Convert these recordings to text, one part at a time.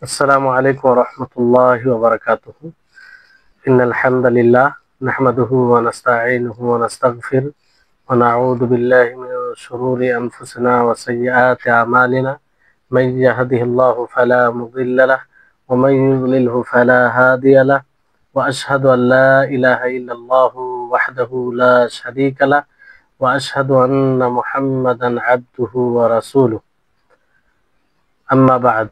السلام عليكم ورحمة الله وبركاته. إن الحمد لله نحمده ونستعينه ونستغفر ونعوذ بالله من شرور أنفسنا وسيئات أعمالنا. من يهده الله فلا مضل له ومن يضلله فلا هادي له، وأشهد أن لا إله إلا الله وحده لا شريك له، وأشهد أن محمدا عبده ورسوله. أما بعد،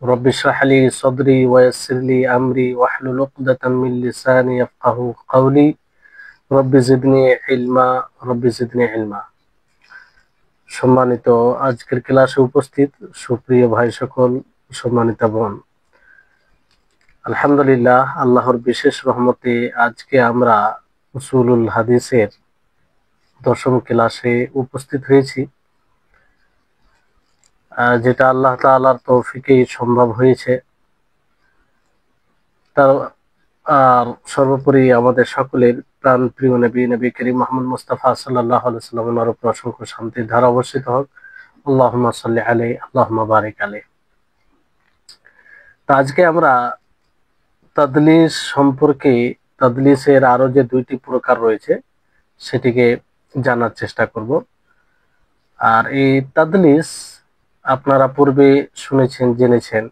رب اشرح لي صدري ويسر لي أمري واحلل عقدة من لساني يفقهوا قولي. رب زدني علما رب زدني علما। সম্মানিত আজকের ক্লাসে উপস্থিত সুপ্রিয় ভাই সকল, সম্মানিত বোন, আলহামদুলিল্লাহ আল্লাহর বিশেষ রহমতে আজকে আমরা উসুলুল হাদিসের 10ম ক্লাসে উপস্থিত হয়েছি, যেটা আল্লাহ তাআলার তৌফিকেই সম্ভব হয়েছে। তার আর সর্বোপরি আমাদের সকলের প্রাণ প্রিয় নবী করিম মুহাম্মদ মুস্তাফা সাল্লাল্লাহু আলাইহি ওয়াসাল্লামের উপর অসংখ্য শান্তির ধারা বর্ষিত হোক। আল্লাহুম্মা সাল্লি আলাইহি আল্লাহুম্মা বারিক আলাইহি। তো আজকে আমরা তাদলিস সম্পর্কে, তাদলিসের আরো যে 2টি প্রকার রয়েছে সেটিকে জানার চেষ্টা করব। আর এই তাদলিস আপনারা পূর্বে শুনেছেন, জেনেছেন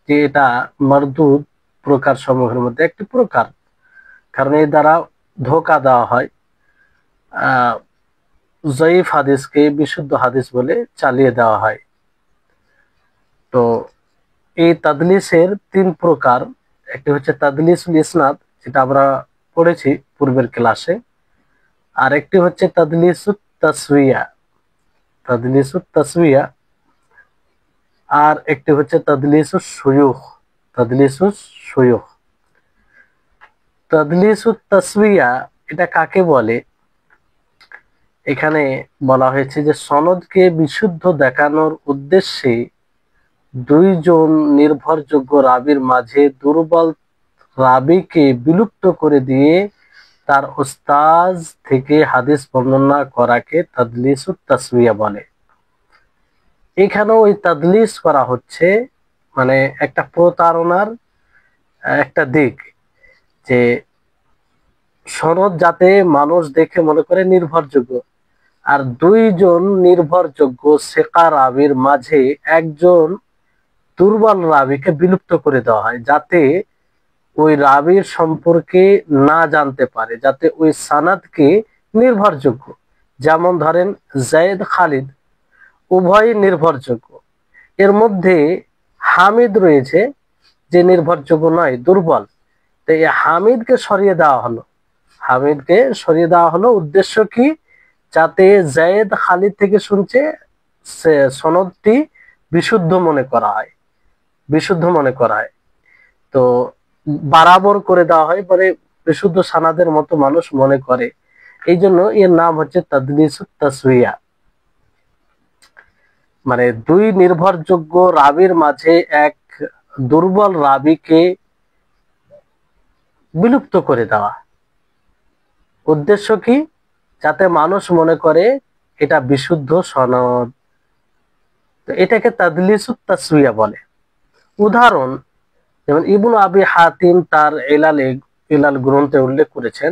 যে এটা মারদুদ প্রকার সমূহের মধ্যে একটি প্রকার, কারণ এর দ্বারা ধোঁকা দেওয়া হয়, জয়ীফ হাদিসকে বিশুদ্ধ হাদিস বলে চালিয়ে দেওয়া হয়। তো এই তাদলিসের 3 প্রকার। একটি হচ্ছে তাদলিসুল ইসনাদ, যেটা আমরা পড়েছি পূর্বের ক্লাসে। আর একটি হচ্ছে তাদলিসুত তাসওয়িয়া, তাদলিসুত তাসওয়িয়া। আর একটি হচ্ছে তাদলিসুস শুয়ুখ, তাদলিসুস শুয়ুখ। তাদলিসুত তাসওয়িয়া এটা কাকে বলে? এখানে বলা হয়েছে যে সনদকে বিশুদ্ধ দেখানোর উদ্দেশ্যে 2 জন নির্ভরযোগ্য রাবীর মাঝে দুর্বল রাবীকে বিলুপ্ত করে দিয়ে তার উস্তাদ থেকে হাদিস বর্ণনা করাকে তাদলিসুত তাসওয়িয়া বলে। এখানেও ওই তাদলিস করা হচ্ছে, মানে একটা প্রতারণার একটা দিক, যে সনদ যাতে মানুষ দেখে মনে করে নির্ভরযোগ্য, আর 2 জন নির্ভরযোগ্য সেকা রাবীর মাঝে একজন দুর্বল রাবীকে বিলুপ্ত করে দেওয়া হয়, যাতে ওই রাবীর সম্পর্কে না জানতে পারে, যাতে ওই সানাদকে নির্ভরযোগ্য। যেমন ধরেন যায়েদ খালিদ উভয়ই নির্ভরযোগ্য, এর মধ্যে হামিদ রয়েছে যে নির্ভরযোগ্য নয়, দুর্বল। তো এই হামিদকে সরিয়ে দেওয়া হলো, হামিদকে সরিয়ে দেওয়া হলো। উদ্দেশ্য কি? যাতে যায়েদ খালিদ থেকে শুনছে সে সনদটি বিশুদ্ধ মনে করা হয়, বিশুদ্ধ মনে করা হয়। তো বরাবর করে দেওয়া হয়, পরে বিশুদ্ধ সানাদের মতো মানুষ মনে করে। এই জন্য এর নাম হচ্ছে তাদলিসুত তাসওয়িয়া। মানে 2 নির্ভরযোগ্য রাবীর মাঝে এক দুর্বল রাবীকে বিলুপ্ত করে দেওয়া। উদ্দেশ্য কি? যাতে মানুষ মনে করে এটা বিশুদ্ধ সনদ। তো এটাকে তাদলিসুত তাসওয়িয়া বলে। উদাহরণ, যেমন ইবনু আবি হাতিম তার ইলাল গ্রন্থে উল্লেখ করেছেন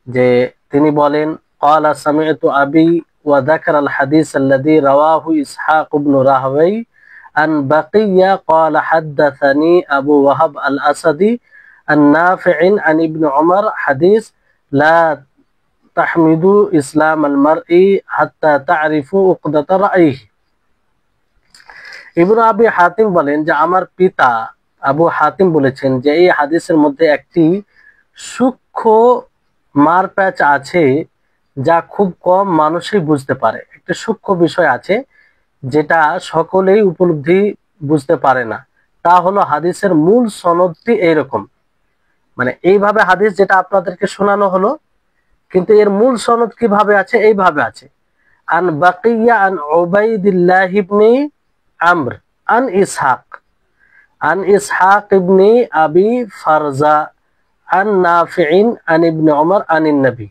যে তিনি বলেন, ক্বালা সামি'তু আবি ওয়া যাকারা আল হাদিস আল্লাযী রাওয়াহু ইসহাক ইবনু রাহওয়ী আন বাকিয়া ক্বালা হাদাসানি আবু ওয়াহাব আল আসাদি আন নাফি'in আন ইবনে উমর হাদিস লা তাহমিদু ইসলাম আল মারই হাত্তা তা'রিফু উকদাতা রাইহি। ইবনু আবি হাতিম বলেন যে আমার পিতা আবু হাতিম বলেছেন যে এই হাদিসের মধ্যে একটি সূক্ষ্ম মারপ্যাচ আছে, যা খুব কম মানুষই বুঝতে পারে। একটা সূক্ষ্ম বিষয় আছে যেটা সকলেই উপলব্ধি বুঝতে পারে না। তা হলো হাদিসের মূল সনদটি এইরকম, মানে এইভাবে হাদিস যেটা আপনাদেরকে শোনানো হলো, কিন্তু এর মূল সনদ কিভাবে আছে? এইভাবে আছে, আন বাকিয়া আন উবাইদিল্লাহ ইবনে আমর আন ইসহাক ইবনে আবি ফারজা আন নাফি'in আন ইবনে উমর আনিন নবী।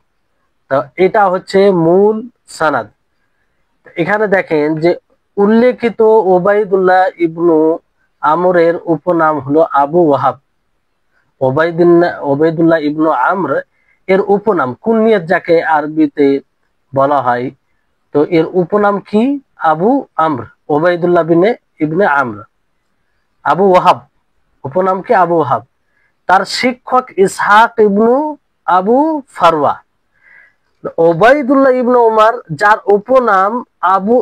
তো এটা হচ্ছে মূল সানাদ। এখানে দেখেন যে উল্লেখিত ওবাইদুল্লাহ ইবনু আমরের উপনাম হলো আবু ওয়াহাব। ওবাইদুল্লাহ ইবনু আমর এর উপনাম, কুনিয়ত যাকে আরবিতে বলা হয়, তো এর উপনাম কি? আবু আমর। ওবাইদুল্লাহ ইবনে আমর, আবু ওয়াহাব, উপনাম কি? আবু ওয়াহাব। তার শিক্ষক ইসহাক ইবনু আবু ফারওয়া। ওবাইদুল্লাহ ইবনু উমার যার উপনাম আবু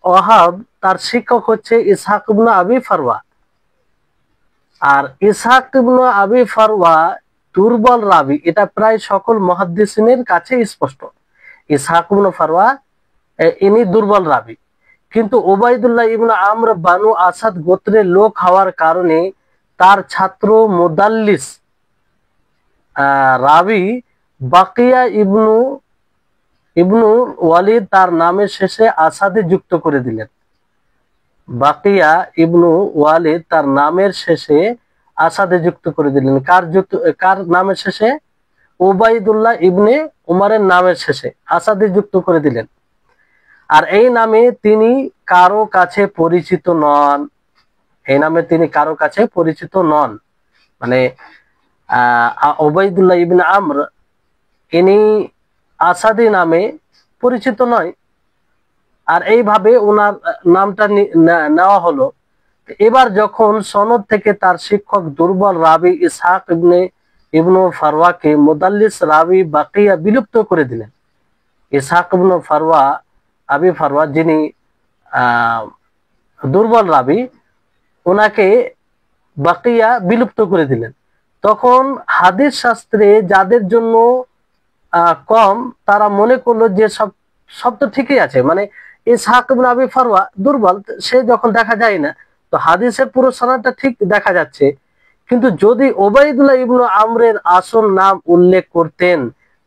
ওয়াহাব, তার শিক্ষক হচ্ছে ইসহাক ইবনু আবি ফারওয়া। আর ইসহাক ইবনু আবি ফারওয়া দুর্বল রাবি, এটা প্রায় সকল মুহাদ্দিসিনের কাছে স্পষ্ট। ইসহাক ইবনু ফারওয়া ইনি দুর্বল রাবি। কিন্তু ওবাইদুল্লাহ ইবনু আমর বানু আসাদ গোত্রের লোক হওয়ার কারণে তার ছাত্র মুদাল্লিস রাবি বাকিয়া ইবনু ইবনু ওয়ালিদ তার নামের শেষে আসাদে যুক্ত করে দিলেন। বাকিয়া ইবনু ওয়ালিদ তার নামের শেষে আসাদে যুক্ত করে দিলেন। কার নামের শেষে? ওবাইদুল্লাহ ইবনে উমারের নামের শেষে আসাদে যুক্ত করে দিলেন। আর এই নামে তিনি কারো কাছে পরিচিত নন। এই নামে তিনি কারো কাছে পরিচিত নন, মানে ওবাইদুল্লাহ ইবনে আমর ইনি আসাদি নামে পরিচিত নয়। আর এইভাবে ওনার নামটা নেওয়া হলো। এবার যখন সনদ থেকে তার শিক্ষক দুর্বল রাবি ইসহাক ইবনু ফারওয়াকে মুদাল্লিস রাবি বাকিয়া বিলুপ্ত করে দিলেন। ইসহাক ইবনু ফারওয়া, আবি ফারওয়া, যিনি দুর্বল রাবি, ওনাকে বাকিয়া বিলুপ্ত করে দিলেন। তখন হাদিস শাস্ত্রে যাদের জন্য কম, তারা মনে করলো যে সব তো ঠিকই আছে, মানে ইসহাক ইবনে আবি ফারওয়া দুর্বল, সে যখন দেখা যায় না, তো হাদিসের পুরো সনদটা ঠিক দেখা যাচ্ছে। কিন্তু যদি ওবাইদুল্লাহ ইবনু আমরের আসল নাম উল্লেখ করতেন,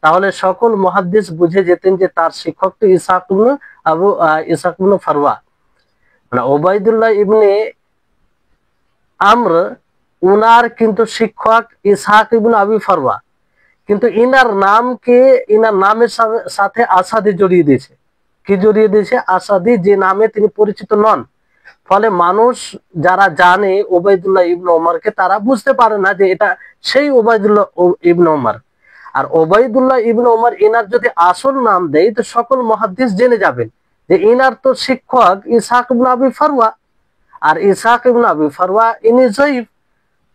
তাহলে সকল মুহাদ্দিস বুঝে যেতেন যে তার শিক্ষক তো ইসহাক ইবনে ফারওয়া। মানে ওবাইদুল্লাহ ইবনে আমর উনার কিন্তু শিক্ষক ইসহাক ইবনে আবি ফারওয়া, কিন্তু ইনার নামের সাথে আসাদি জড়িয়ে দিয়েছে। কি জড়িয়ে দিয়েছে? আসাদি, যে নামে তিনি পরিচিত নন। ফলে মানুষ যারা জানে ওবাইদুল্লাহ ইবনে ওমরকে, তারা বুঝতে পারে না যে এটা সেই ওবাইদুল্লাহ ইবনে ওমর। আর ওবাইদুল্লাহ ইবনে ওমর ইনার যদি আসল নাম দেয়, তো সকল মুহাদ্দিস জেনে যাবেন যে ইনার তো শিক্ষক ইসহাক ইবনে আবি ফারওয়া। আর ইসহাক ইবনে আবি ফারওয়া ইনি জয়ীফ।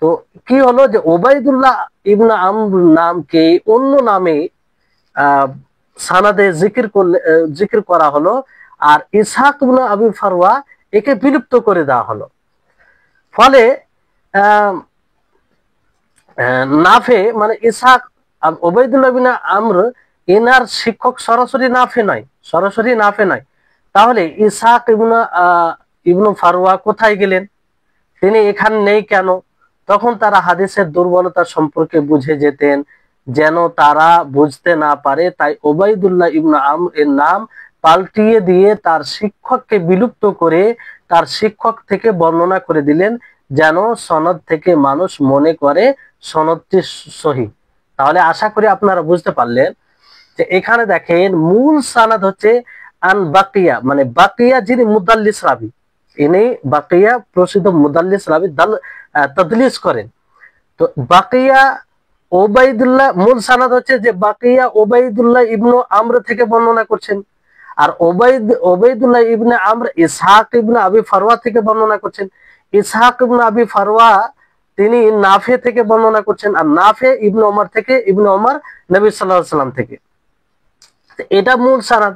তো কি হলো যে ওবাইদুল্লাহ ইবনে আমর নামকে অন্য নামে সানাদে জিকির করা হলো, আর ইসহাক ইবনে আবি ফারওয়া একে বিলুপ্ত করে দেওয়া হলো। ফলে নাফে, মানে ইসহাক ওবাইদুল্লাহ ইবনে আমর এনার শিক্ষক সরাসরি নাফে নয়। তাহলে ইসহাক ইবনে ফারওয়া কোথায় গেলেন? তিনি এখানে নেই কেন? তখন তারা হাদিসের দুর্বলতা সম্পর্কে বুঝে যেতেন। যেন তারা বুঝতে না পারে, তাই ওবাইদুল্লাহ ইবনে আমর এর নাম পাল্টিয়ে দিয়ে তার শিক্ষককে বিলুপ্ত করে তার শিক্ষক থেকে বর্ণনা করে দিলেন, যেন সনদ থেকে মানুষ মনে করে সনদটি সহি। তাহলে আশা করি আপনারা বুঝতে পারলেন যে এখানে দেখেন মূল সানাদ হচ্ছে আন বাকিয়া, মানে বাকিয়া যিনি মুদাল্লিস রাবি, ইনি বাকিয়া প্রসিদ্ধ মুদাল্লিস রাবি, তাদলিস করেন। তো বাকিয়া ওবাইদুল্লাহ, মূল সানাদ হচ্ছে যে বাকিয়া ওবাইদুল্লাহ ইবনু আমর থেকে বর্ণনা করছেন, আর ওবাইদুল্লাহ ইবনে আমর ইসহাক ইবনে আবি ফারওয়া থেকে বর্ণনা করছেন। ইসহাক ইবনে আবি ফারওয়া তিনি নাফে থেকে বর্ণনা করছেন, আর নাফে ইবনে ওমর থেকে, ইবনে ওমর নবী সাল্লাল্লাহু আলাইহি ওয়াসাল্লাম থেকে। এটা মূল সানাদ।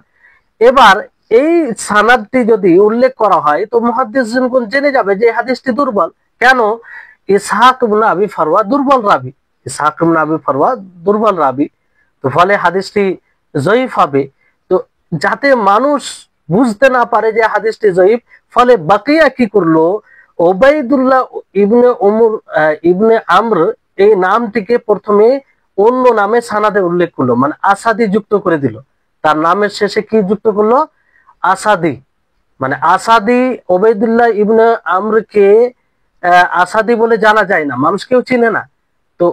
এবার এই সানাদটি যদি উল্লেখ করা হয়, তো মুহাদ্দিসগণ জেনে যাবে যে হাদিসটি দুর্বল। কেন? ইসহাক ইবনে আবি ফারওয়া দুর্বল রাবি, ইসহাক ইবনে আবি ফারওয়া দুর্বল রাবি। তো ফলে হাদিসটি জয়ীফ হবে। তো যাতে মানুষ বুঝতে না পারে যে হাদিসটি জয়ীফ, ফলে বাকিয়া কি করলো? ওবাইদুল্লাহ ইবনে আমর এই নামটিকে প্রথমে অন্য নামে সানাদে উল্লেখ করলো, মানে আসাদি যুক্ত করে দিল। তার নামের শেষে কি যুক্ত করলো? আসাদি। মানে আসাদি, ওবাইদুল্লাহ ইবনে আমরকে আসাদি বলে জানা যায় না, মানুষ কেউ চিনে না। তো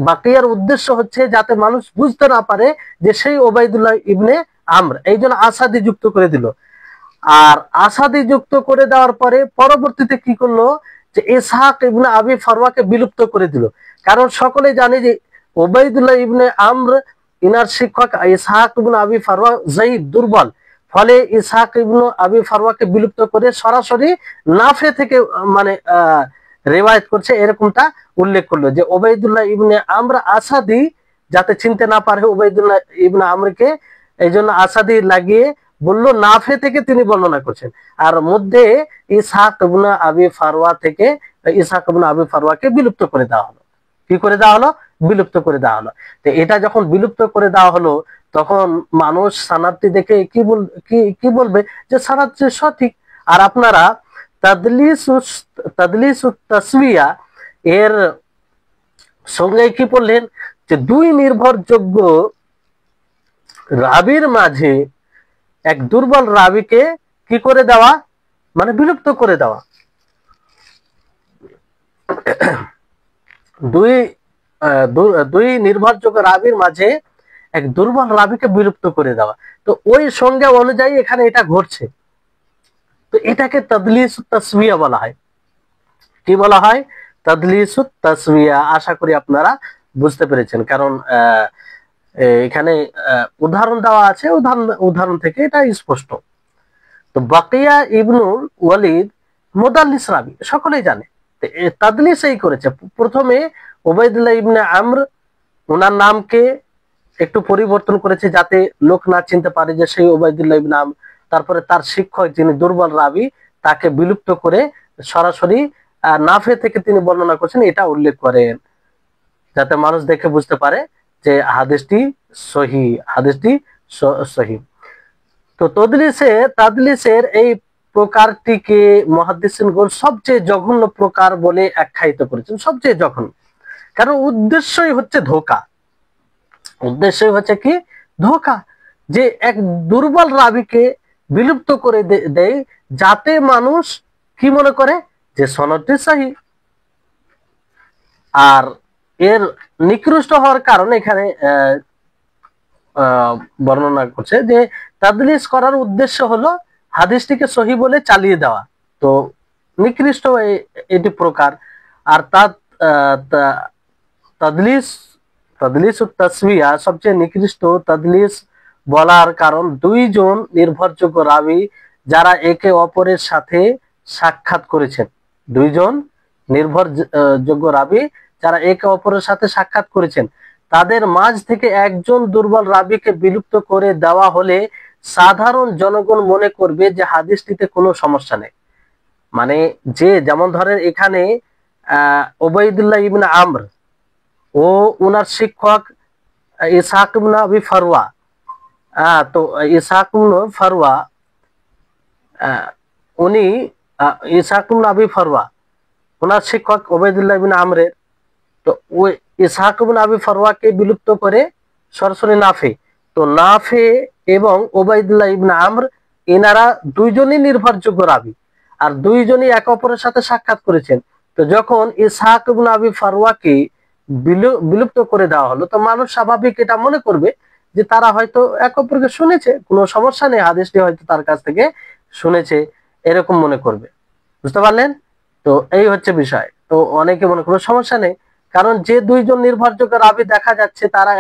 বাকিয়ার উদ্দেশ্য হচ্ছে যাতে মানুষ বুঝতে না পারে যে সেই ওবাইদুল্লাহ ইবনে আমর, এই জন্য আসাদি যুক্ত করে দিল। আর আসাদি যুক্ত করে দেওয়ার পরে পরবর্তীতে কি করলো? যে ইসহাক ইবনে আবি ফারওয়াকে বিলুপ্ত করে দিল। কারণ সকলে জানে যে উবাইদুল্লাহ ইবনে আমর ইনার শিক্ষক ইসহাক ইবনে আবি ফারওয়া যায়ীফ দুর্বল, ফলে ইসহাক ইবনে আবি ফারওয়াকে বিলুপ্ত করে সরাসরি নাফে থেকে মানে রিওয়ায়াত করছে, এরকমটা উল্লেখ করলো যে উবাইদুল্লাহ ইবনে আমর আসাদি যাতে চিনতে না পারে উবাইদুল্লাহ ইবনে আমরকে, এই জন্য আসাদি লাগিয়ে বলল নাফে থেকে তিনি বর্ণনা করছেন। আর মধ্যে ইসহাক ইবনে আবি ফারওয়া থেকে ইসহাক ইবনে আবি ফারওয়াকে বিলুপ্ত করে দেওয়া হলো। কি করে দেওয়া হলো? বিলুপ্ত করে দেওয়া হলো। তো এটা যখন বিলুপ্ত করে দেওয়া হলো তখন মানুষ সানাদটি দেখে কি বলবে যে সানাদটি সঠিক। আর আপনারা তাদলিস তাসবিয়া এর সঙ্গে কি বললেন যে দুই নির্ভরযোগ্য রাবির মাঝে এক দুর্বল রাবিকে কি করে দেওয়া, মানে বিলুপ্ত করে দেওয়া। দুই নির্ভরযোগ্য রাবির মাঝে এক দুর্বল রাবিকে বিলুপ্ত করে দেওয়া। তো ওই সংজ্ঞা অনুযায়ী এখানে এটা ঘটছে। তো এটাকে তাদলিস তাসবিয়া বলা হয়। কি বলা হয়? তাদলিস তাসবিয়া। আশা করি আপনারা বুঝতে পেরেছেন, কারণ এখানে উদাহরণ দেওয়া আছে, উদাহরণ থেকে এটা স্পষ্ট। তো বাকিয়া ইবনুল ওয়ালিদ মুদাল্লিস রাবি, সকলেই জানে। তাদলিস এই করেছে। প্রথমে উবাইদুল্লাহ ইবনে আমর ওনার নামকে একটু পরিবর্তন করেছে যাতে লোক না চিনতে পারে যে সেই উবাইদুল্লাহ ইবনে আমর। তারপরে তার শিক্ষক যিনি দুর্বল রাবি তাকে বিলুপ্ত করে সরাসরি নাফে থেকে তিনি বর্ণনা করছেন, এটা উল্লেখ করেন যাতে মানুষ দেখে বুঝতে পারে যে হাদিসটি সহি, হাদিসটি সহি। তো তাদলিসের এই প্রকারটিকে মুহাদ্দিসিনগণ সবচেয়ে জঘন্য প্রকার বলে আখ্যায়িত করেছেন, সবচেয়ে জঘন্য। কারণ উদ্দেশ্যই হচ্ছে ধোঁকা। উদ্দেশ্যই হচ্ছে কি? ধোঁকা। যে এক দুর্বল রাবিকে বিলুপ্ত করে দেয় যাতে মানুষ কি মনে করে যে সনদটি সহি। আর এর নিকৃষ্ট হওয়ার কারণে এখানে বর্ণনা করছে যে তাদলিস করার উদ্দেশ্য হলো হাদিসটিকে সহি বলে চালিয়ে দেওয়া। তো নিকৃষ্ট এটি প্রকার। আর তাদলিস তাসবিয়া সবচেয়ে নিকৃষ্ট। তাদলিস বলার কারণ দুইজন নির্ভরযোগ্য রাবি যারা একে অপরের সাথে সাক্ষাৎ করেছেন, দুইজন নির্ভরযোগ্য রাবি যারা একে অপরের সাথে সাক্ষাৎ করেছেন তাদের মাঝ থেকে একজন দুর্বল রাবিকে বিলুপ্ত করে দেওয়া হলে সাধারণ জনগণ মনে করবে যে হাদিসটিতে কোনো সমস্যা নেই। মানে যে যেমন ধরেন এখানে উবাইদুল্লাহ ইবনে আমর ও উনার শিক্ষক ইসহাক ইবনে আবি ফারওয়া, তো ইসহাক ইবনে ফারওয়া উনি ইসহাক ইবনে আবি ফারওয়া ওনার শিক্ষক উবাইদুল্লাহ ইবনে আমরের, তো ওই ইসহাক ইবনে আবি ফারওয়াকে বিলুপ্ত করে সরাসরি নাফে। তো নাফে এবং উবাইদুল্লাহ ইবনে আমর এনারা দুইজনই নির্ভরযোগ্য রাবি আর দুইজনই একে অপরের সাথে সাক্ষাৎ করেছেন। তো যখন ইসহাক ইবনে আবি ফারওয়াকে বিলুপ্ত করে দেওয়া হলো তো মানুষ স্বাভাবিক এটা মনে করবে যে তারা হয়তো এক অপরকে শুনেছে, কোনো সমস্যা নেই, হাদিসটি হয়তো তার কাছ থেকে শুনেছে, এরকম মনে করবে। বুঝতে পারলেন? তো এই হচ্ছে বিষয়। তো অনেকে মনে কোনো সমস্যা নেই, কারণ যে দুইজন নির্ভরযোগ্য রাবি দেখা যাচ্ছে তারা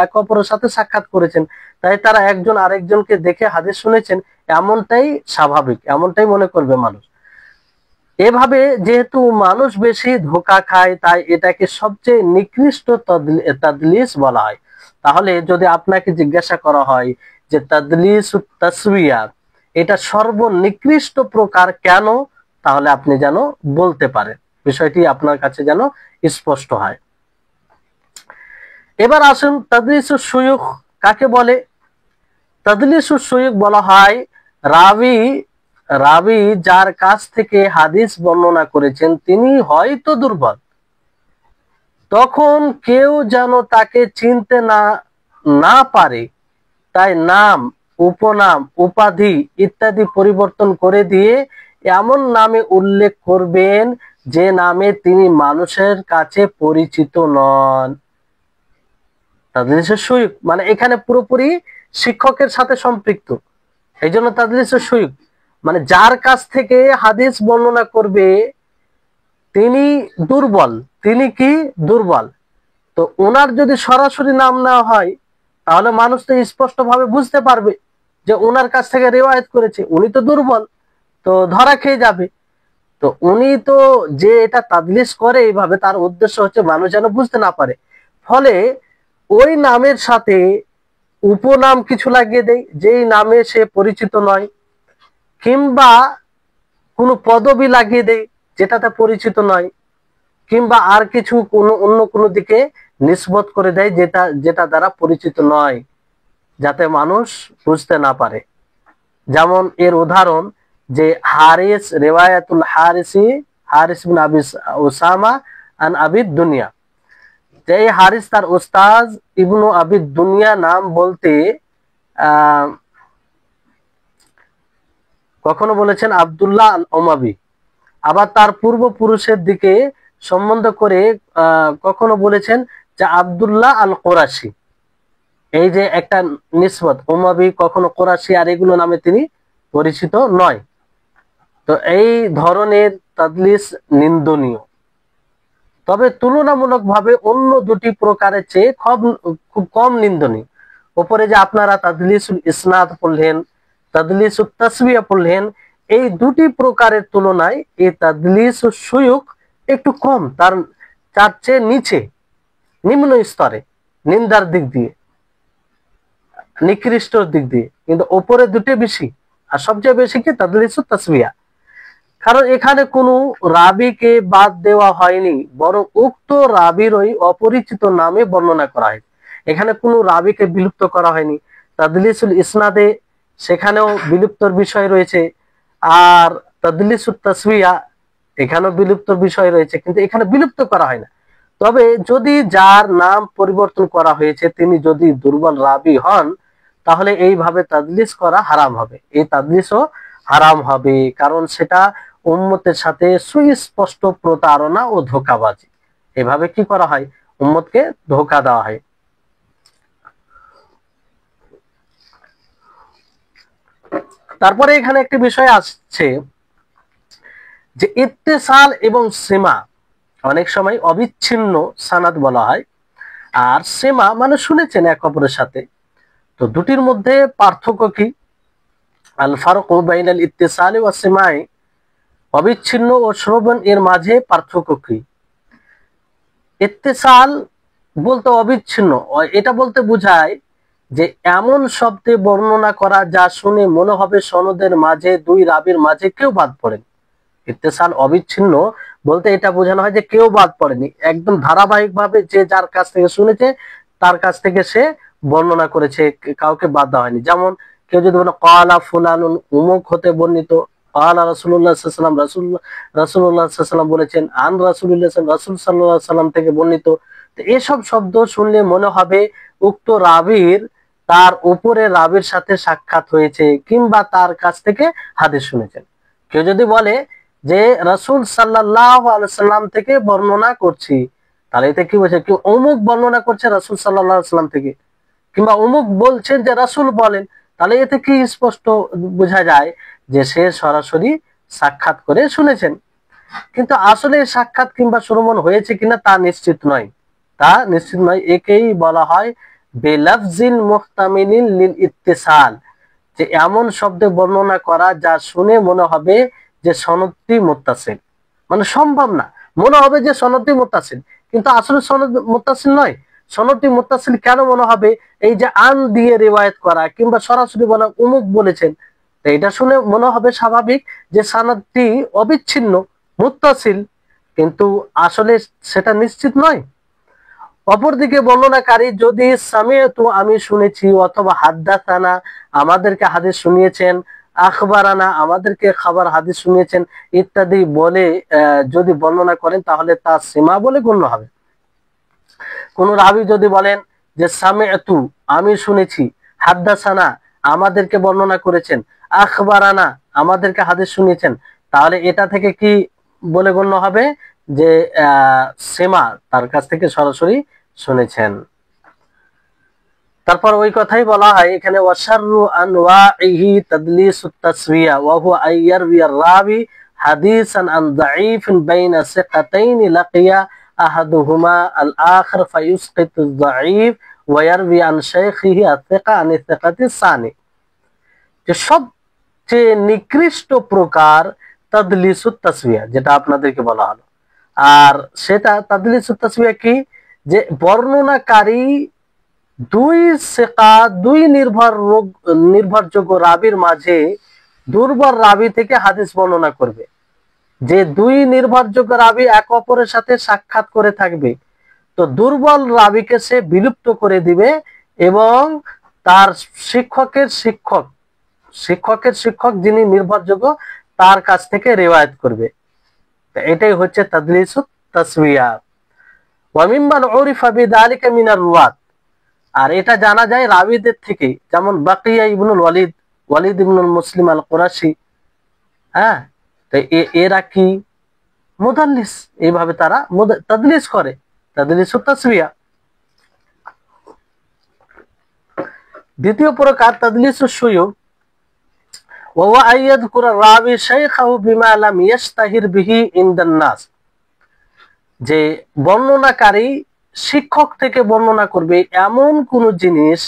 এক অপরের সাথে সাক্ষাৎ করেছেন, তাই তারা একজন আরেকজনকে দেখে হাদিস শুনেছেন, এমনটাই স্বাভাবিক, এমনটাই মনে করবে মানুষ। এভাবে যেহেতু মানুষ বেশি ধোঁকা খায় তাই এটাকে সবচেয়ে নিকৃষ্ট তাদলিস বলা হয়। তাহলে যদি আপনাকে জিজ্ঞাসা করা হয় যে তাদলিস তাসবিয়া এটা সর্বনিকৃষ্ট প্রকার কেন, তাহলে আপনি যেন বলতে পারেন, বিষয়টি আপনার কাছে যেন স্পষ্ট হয়। এবার আসুন তাদলিসুস শুয়ুখ কাকে বলে। তাদলিসুস শুয়ুখ বলা হয় রাবি যার কাছ থেকে হাদিস বর্ণনা করেছেন তিনি হয়তো দুর্বল, তখন কেউ যেন তাকে চিনতে না পারে তাই নাম, উপনাম, উপাধি ইত্যাদি পরিবর্তন করে দিয়ে এমন নামে উল্লেখ করবেন যে নামে তিনি মানুষের কাছে পরিচিত নন। তাদলিসুস শুয়ুখ মানে এখানে পুরোপুরি শিক্ষকের সাথে সম্পৃক্ত, এই জন্য তাদলিসুস শুয়ুখ মানে যার কাছ থেকে হাদিস বর্ণনা করবে তিনি দুর্বল, তিনি কি দুর্বল। তো ওনার যদি সরাসরি নাম নেওয়া হয় তাহলে মানুষ তো স্পষ্ট ভাবে বুঝতে পারবে যে ওনার কাছ থেকে রিওয়ায়াত করেছে, উনি তো দুর্বল, তো ধরা খেয়ে যাবে। তো উনি তো যে এটা তাদলিস করে এইভাবে, তার উদ্দেশ্য হচ্ছে মানুষ যেন বুঝতে না পারে, ফলে ওই নামের সাথে উপনাম কিছু লাগিয়ে দেয় যেই নামে সে পরিচিত নয়, কিংবা কোনো পদবি লাগিয়ে দেয় যেটাতে পরিচিত নয়, কিংবা আর কিছু কোনো অন্য কোনো দিকে নিসবত করে দেয় যেটা যেটা দ্বারা পরিচিত নয়, যাতে মানুষ বুঝতে না পারে। যেমন এর উদাহরণ যে হারিস, রিওয়ায়াতুল হারিসি, হারিস বিন আবি উসামা আন আবিদ দুনিয়া, যে এই হারিস তার উস্তাজ ইবনু আবিদ দুনিয়া নাম বলতে কখনো বলেছেন আব্দুল্লাহ আল ওমাবি, আবার তার পূর্বপুরুষের দিকে সম্বন্ধ করে কখনো বলেছেন যে আব্দুল্লাহ আল কোরাশি। এই যে একটা নিসবত, ওমাবি কখনো কোরাশি, আর এগুলো নামে তিনি পরিচিত নয়। তো এই ধরনের তাদলিস নিন্দনীয়। তবে তুলনামূলকভাবে অন্য দুটি প্রকারের চেয়ে খুব কম নিন্দনীয়। উপরে যে আপনারা তাদলিসুল ইসনাদ পড়লেন, তাদলিসুল তাসবিয়া পড়লেন, এই দুটি প্রকারের তুলনায় এই তাদলিসুল সুয়ুক একটু কম, তার চেয়ে নিচে, নিম্ন স্তরে, নিন্দার দিক দিয়ে, নিকৃষ্টর দিক দিয়ে, কিন্তু ওপরে দুটো বেশি। আর সবচেয়ে বেশি কি তাদলিসুল তাসবিয়া। কারণ এখানে কোনো রাবিকে বাদ দেওয়া হয়নি, বরং উক্ত রাবিরই অপরিচিত নামে বর্ণনা করা হয়। এখানে কোনো রাবিকে বিলুপ্ত করা হয়নি। তাদলিসুল ইসনাদে সেখানেও বিলুপ্তর বিষয় রয়েছে, আর তাদলিসুল তাসবিয়া এখানেও বিলুপ্তর বিষয় রয়েছে, কিন্তু এখানে বিলুপ্ত করা হয় না। তবে যদি যার নাম পরিবর্তন করা হয়েছে তিনি যদি দুর্বল রাবি হন, তাহলে এইভাবে তাদলিস করা হারাম হবে, এই তাদলিসও হারাম হবে, কারণ সেটা উম্মতের সাথে সুস্পষ্ট প্রতারণা ও ধোঁকাবাজি। এভাবে কি করা হয়? উম্মতকে ধোঁকা দেওয়া হয়। তারপরে এখানে একটি বিষয় আসছে যে ইত্তেসাল এবং সিমা, অনেক সময় অবিচ্ছিন্ন সানাদ বলা হয়, আর সিমা মানে শুনেছেন এক অপরের সাথে। তো দুটির মধ্যে পার্থক্য কি? আল ফারকু বাইনাল ইত্তিসালি ওয়াস সিমাই, অবিচ্ছিন্ন ও শ্রবণ এর মাঝে পার্থক্য কি? ইত্তিসাল বলতে অবিচ্ছিন্ন, এটা বলতে বোঝায় যে এমন শব্দে বর্ণনা করা যা শুনে মনে হবে সনদের মাঝে দুই রাবির মাঝে কেউ বাদ পড়েন। ইত্তেসাল অবিচ্ছিন্ন বলতে এটা বোঝানো হয় যে কেউ বাদ পড়েনি, একদম ধারাবাহিকভাবে যে যার কাছ থেকে শুনেছে তার কাছ থেকে সে বর্ণনা করেছে, কাউকে বাদ দেওয়া হয়নি। যেমন কেউ যদি বলে ক্বালা ফুলানুন, উমুক হতে বর্ণিত, ক্বালা রাসূলুল্লাহ সাল্লাল্লাহু আলাইহি ওয়াসাল্লাম, রাসূলুল্লাহ সাল্লাল্লাহু আলাইহি ওয়াসাল্লাম বলেছেন, আন রাসূলুল্লাহ, রাসূল সাল্লাল্লাহু আলাইহি ওয়াসাল্লাম থেকে বর্ণিত। তো এসব শব্দ শুনলে মনে হবে উক্ত রাবীর তার উপরে রাবীর সাথে সাক্ষাৎ হয়েছে, কিংবা তার কাছ থেকে হাদিস শুনেছেন। কেউ যদি বলে যে রাসূল সাল্লাল্লাহু আলাইহি ওয়াসাল্লাম থেকে বর্ণনা করছি, তাহলে এতে কি বোঝায়? কেউ অমুক বর্ণনা করছে রাসূল সাল্লাল্লাহু আলাইহি ওয়াসাল্লাম থেকে, কিংবা অমুক বলছেন যে রাসূল বলেন, তাহলে এতে কি স্পষ্ট বোঝা যায় যে সে সরাসরি সাক্ষাৎ করে শুনেছেন। কিন্তু আসলে সাক্ষাৎ কিংবা শ্রবণ হয়েছে কিনা তা নিশ্চিত নয়, তা নিশ্চিত নয়। একেই বলা হয় বেলাফজিন মুহতামিলিন লিল ইত্তিসাল, যে এমন শব্দে বর্ণনা করা যা শুনে মনে হবে যে সনদটি মুত্তাসিল, মানে সম্ভব না, মনে হবে যে সনদটি মুত্তাসিল, কিন্তু আসলে সনদ মুত্তাসিল নয়। সনদটি মুত্তাসিল কেন মনে হবে? এই যে আন দিয়ে রিওয়ায়াত করা, কিংবা সরাসরি বলা অমুক বলেছেন, তো এটা শুনে মনে হবে স্বাভাবিক যে সনদটি অবিচ্ছিন্ন, মুত্তাসিল, কিন্তু আসলে সেটা নিশ্চিত নয়। অপরদিকে বর্ণনাকারী যদি সামিআতু আমি শুনেছি, অথবা হাদ্দাসানা আমাদেরকে হাদিস শুনিয়েছেন, আখবারানা আমাদেরকে খাবার হাদিস শুনিয়েছেন ইত্যাদি বলে যদি বর্ণনা করেন, তাহলে তা সীমা বলে গণ্য হবে। কোন রাবী যদি বলেন যে সামিআতু আমি শুনেছি, হাদ্দাসানা আমাদেরকে বর্ণনা করেছেন, আখবারানা আমাদেরকে হাদিস শুনিয়েছেন, তাহলে এটা থেকে কি বলে গণ্য হবে? যে সীমা, তার কাছ থেকে সরাসরি শুনেছেন। তারপর ওই কথাই বলা হয় এখানে ওয়াশাররু আনওয়াইহি তাদলিসুত তাসওয়িয়া ওয়া হুয়া আইয়ারওয়িয়ার রাবি হাদিসান আন দাঈফিন বাইনা সিকাতাইন লাকিয়া আহাদুহুমা আল আখার ফায়ুসকিতু দাঈফ ওয়া ইয়ারবি আন শাইখিহি আস-সিকা আন সিকাতি সানি। যে সবচেয়ে নিকৃষ্ট প্রকার তাদলিসুত তাসবিয়া, যেটা আপনাদেরকে বলা হলো। আর সেটা তাদলিসুত তাসবিয়া কি, যে বর্ণনাকারী দুই সিকা, দুই নির্ভরযোগ্য রাবীর মাঝে দুর্বল রাবী থেকে হাদিস বর্ণনা করবে। যে দুই নির্ভরযোগ্য রাবী এক অপরের সাথে সাক্ষাৎ করে থাকবে, তো দুর্বল রাবীকে সে বিলুপ্ত করে দিবে এবং তার শিক্ষকের শিক্ষক যিনি নির্ভরযোগ্য তার কাছ থেকে রিওয়ায়াত করবে। এটাই হচ্ছে তাদলিসুত তাসবিয়া। ওয়া মিম্মান উরিফা বিযালিকা মিনার রুওয়াত, আর এটা জানা যায় রাবীদের থেকে, যেমন বাকিয়া ইবনুল ওয়ালিদ ইবনুল মুসলিম আল কুরাশি। হ্যাঁ, তো এরা কি মুদাল্লিস, এইভাবে তারা তাদলিস করে, তাদলিসুত তাসবিয়া। দ্বিতীয় প্রকার তাদলিসুস শুয়ুখ, ওয়া হুয়া আইয়াযকুরা রাবী শাইখাহু বিমা লাম ইয়াশতাহির বিহি ইনদান নাস। যে বর্ণনাকারী শিক্ষক থেকে বর্ণনা করবে এমন কোন জিনিস,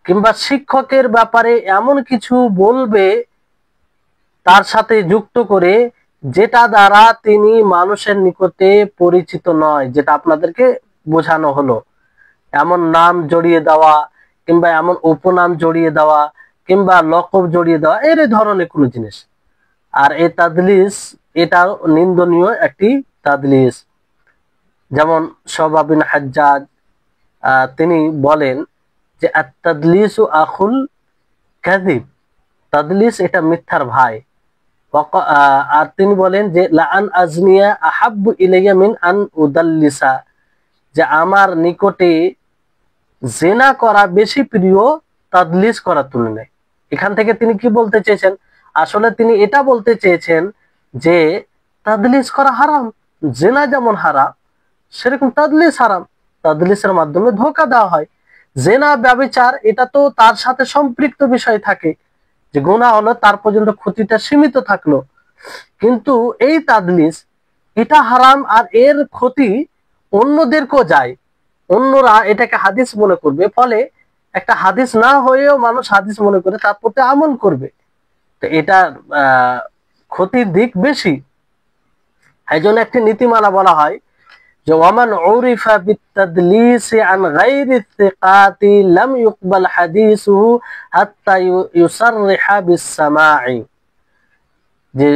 কিংবা শিক্ষকের ব্যাপারে এমন কিছু বলবে তার সাথে যুক্ত করে, যেটা দ্বারা তিনি মানুষের নিকটে পরিচিত নয়, যেটা আপনাদেরকে বোঝানো হলো। এমন নাম জড়িয়ে দেওয়া, কিংবা এমন উপনাম জড়িয়ে দেওয়া, কিংবা লকব জড়িয়ে দেওয়া, এর ধরনের কোনো জিনিস। আর এই তাদলিস, এটা নিন্দনীয় একটি তাদলিস। যেমন শুআবা বিন হাজ্জাজ তিনি বলেন যে আত-তাদলিসু আখুল কাযিব, তাদলিস এটা মিথ্যার ভাই। আর তিনি বলেন যে লা আন আজনিয়া আহাব্বু ইলাইয়া মিন আন উদাল্লিসা, যে আমার নিকটে জিনা করা বেশি প্রিয় তাদলিস করার তুলনায়। এখান থেকে তিনি কি বলতে চেয়েছেন? আসলে তিনি এটা বলতে চেয়েছেন যে তাদলিস করা হারাম, জিনা যেমন হারাম সেরকম তাদলিস হারাম। তাদলিসের মাধ্যমে ধোঁকা দেওয়া হয়। জিনা, ব্যভিচার, এটা তো তার সাথে সম্পৃক্ত বিষয় থাকে, যে গুনাহ হলো তার পর্যন্ত ক্ষতিটা সীমিত থাকলো, কিন্তু এই তাদলিস এটা হারাম, আর এর ক্ষতি অন্যদেরকেও যায়, অন্যরা এটাকে হাদিস মনে করবে, ফলে একটা হাদিস না হয়েও মানুষ হাদিস মনে করে তার প্রতি আমল করবে। তো এটা ক্ষতির দিক বেশি। এই জন্য একটি নীতিমালা বলা হয় যে ওয়ামান উরিফা বিতাদলিসি আন গায়রি সিকাতি লাম ইউকবাল হাদিসুহু হাত্তা ইউসাররিহা বিস-সামা'i, যে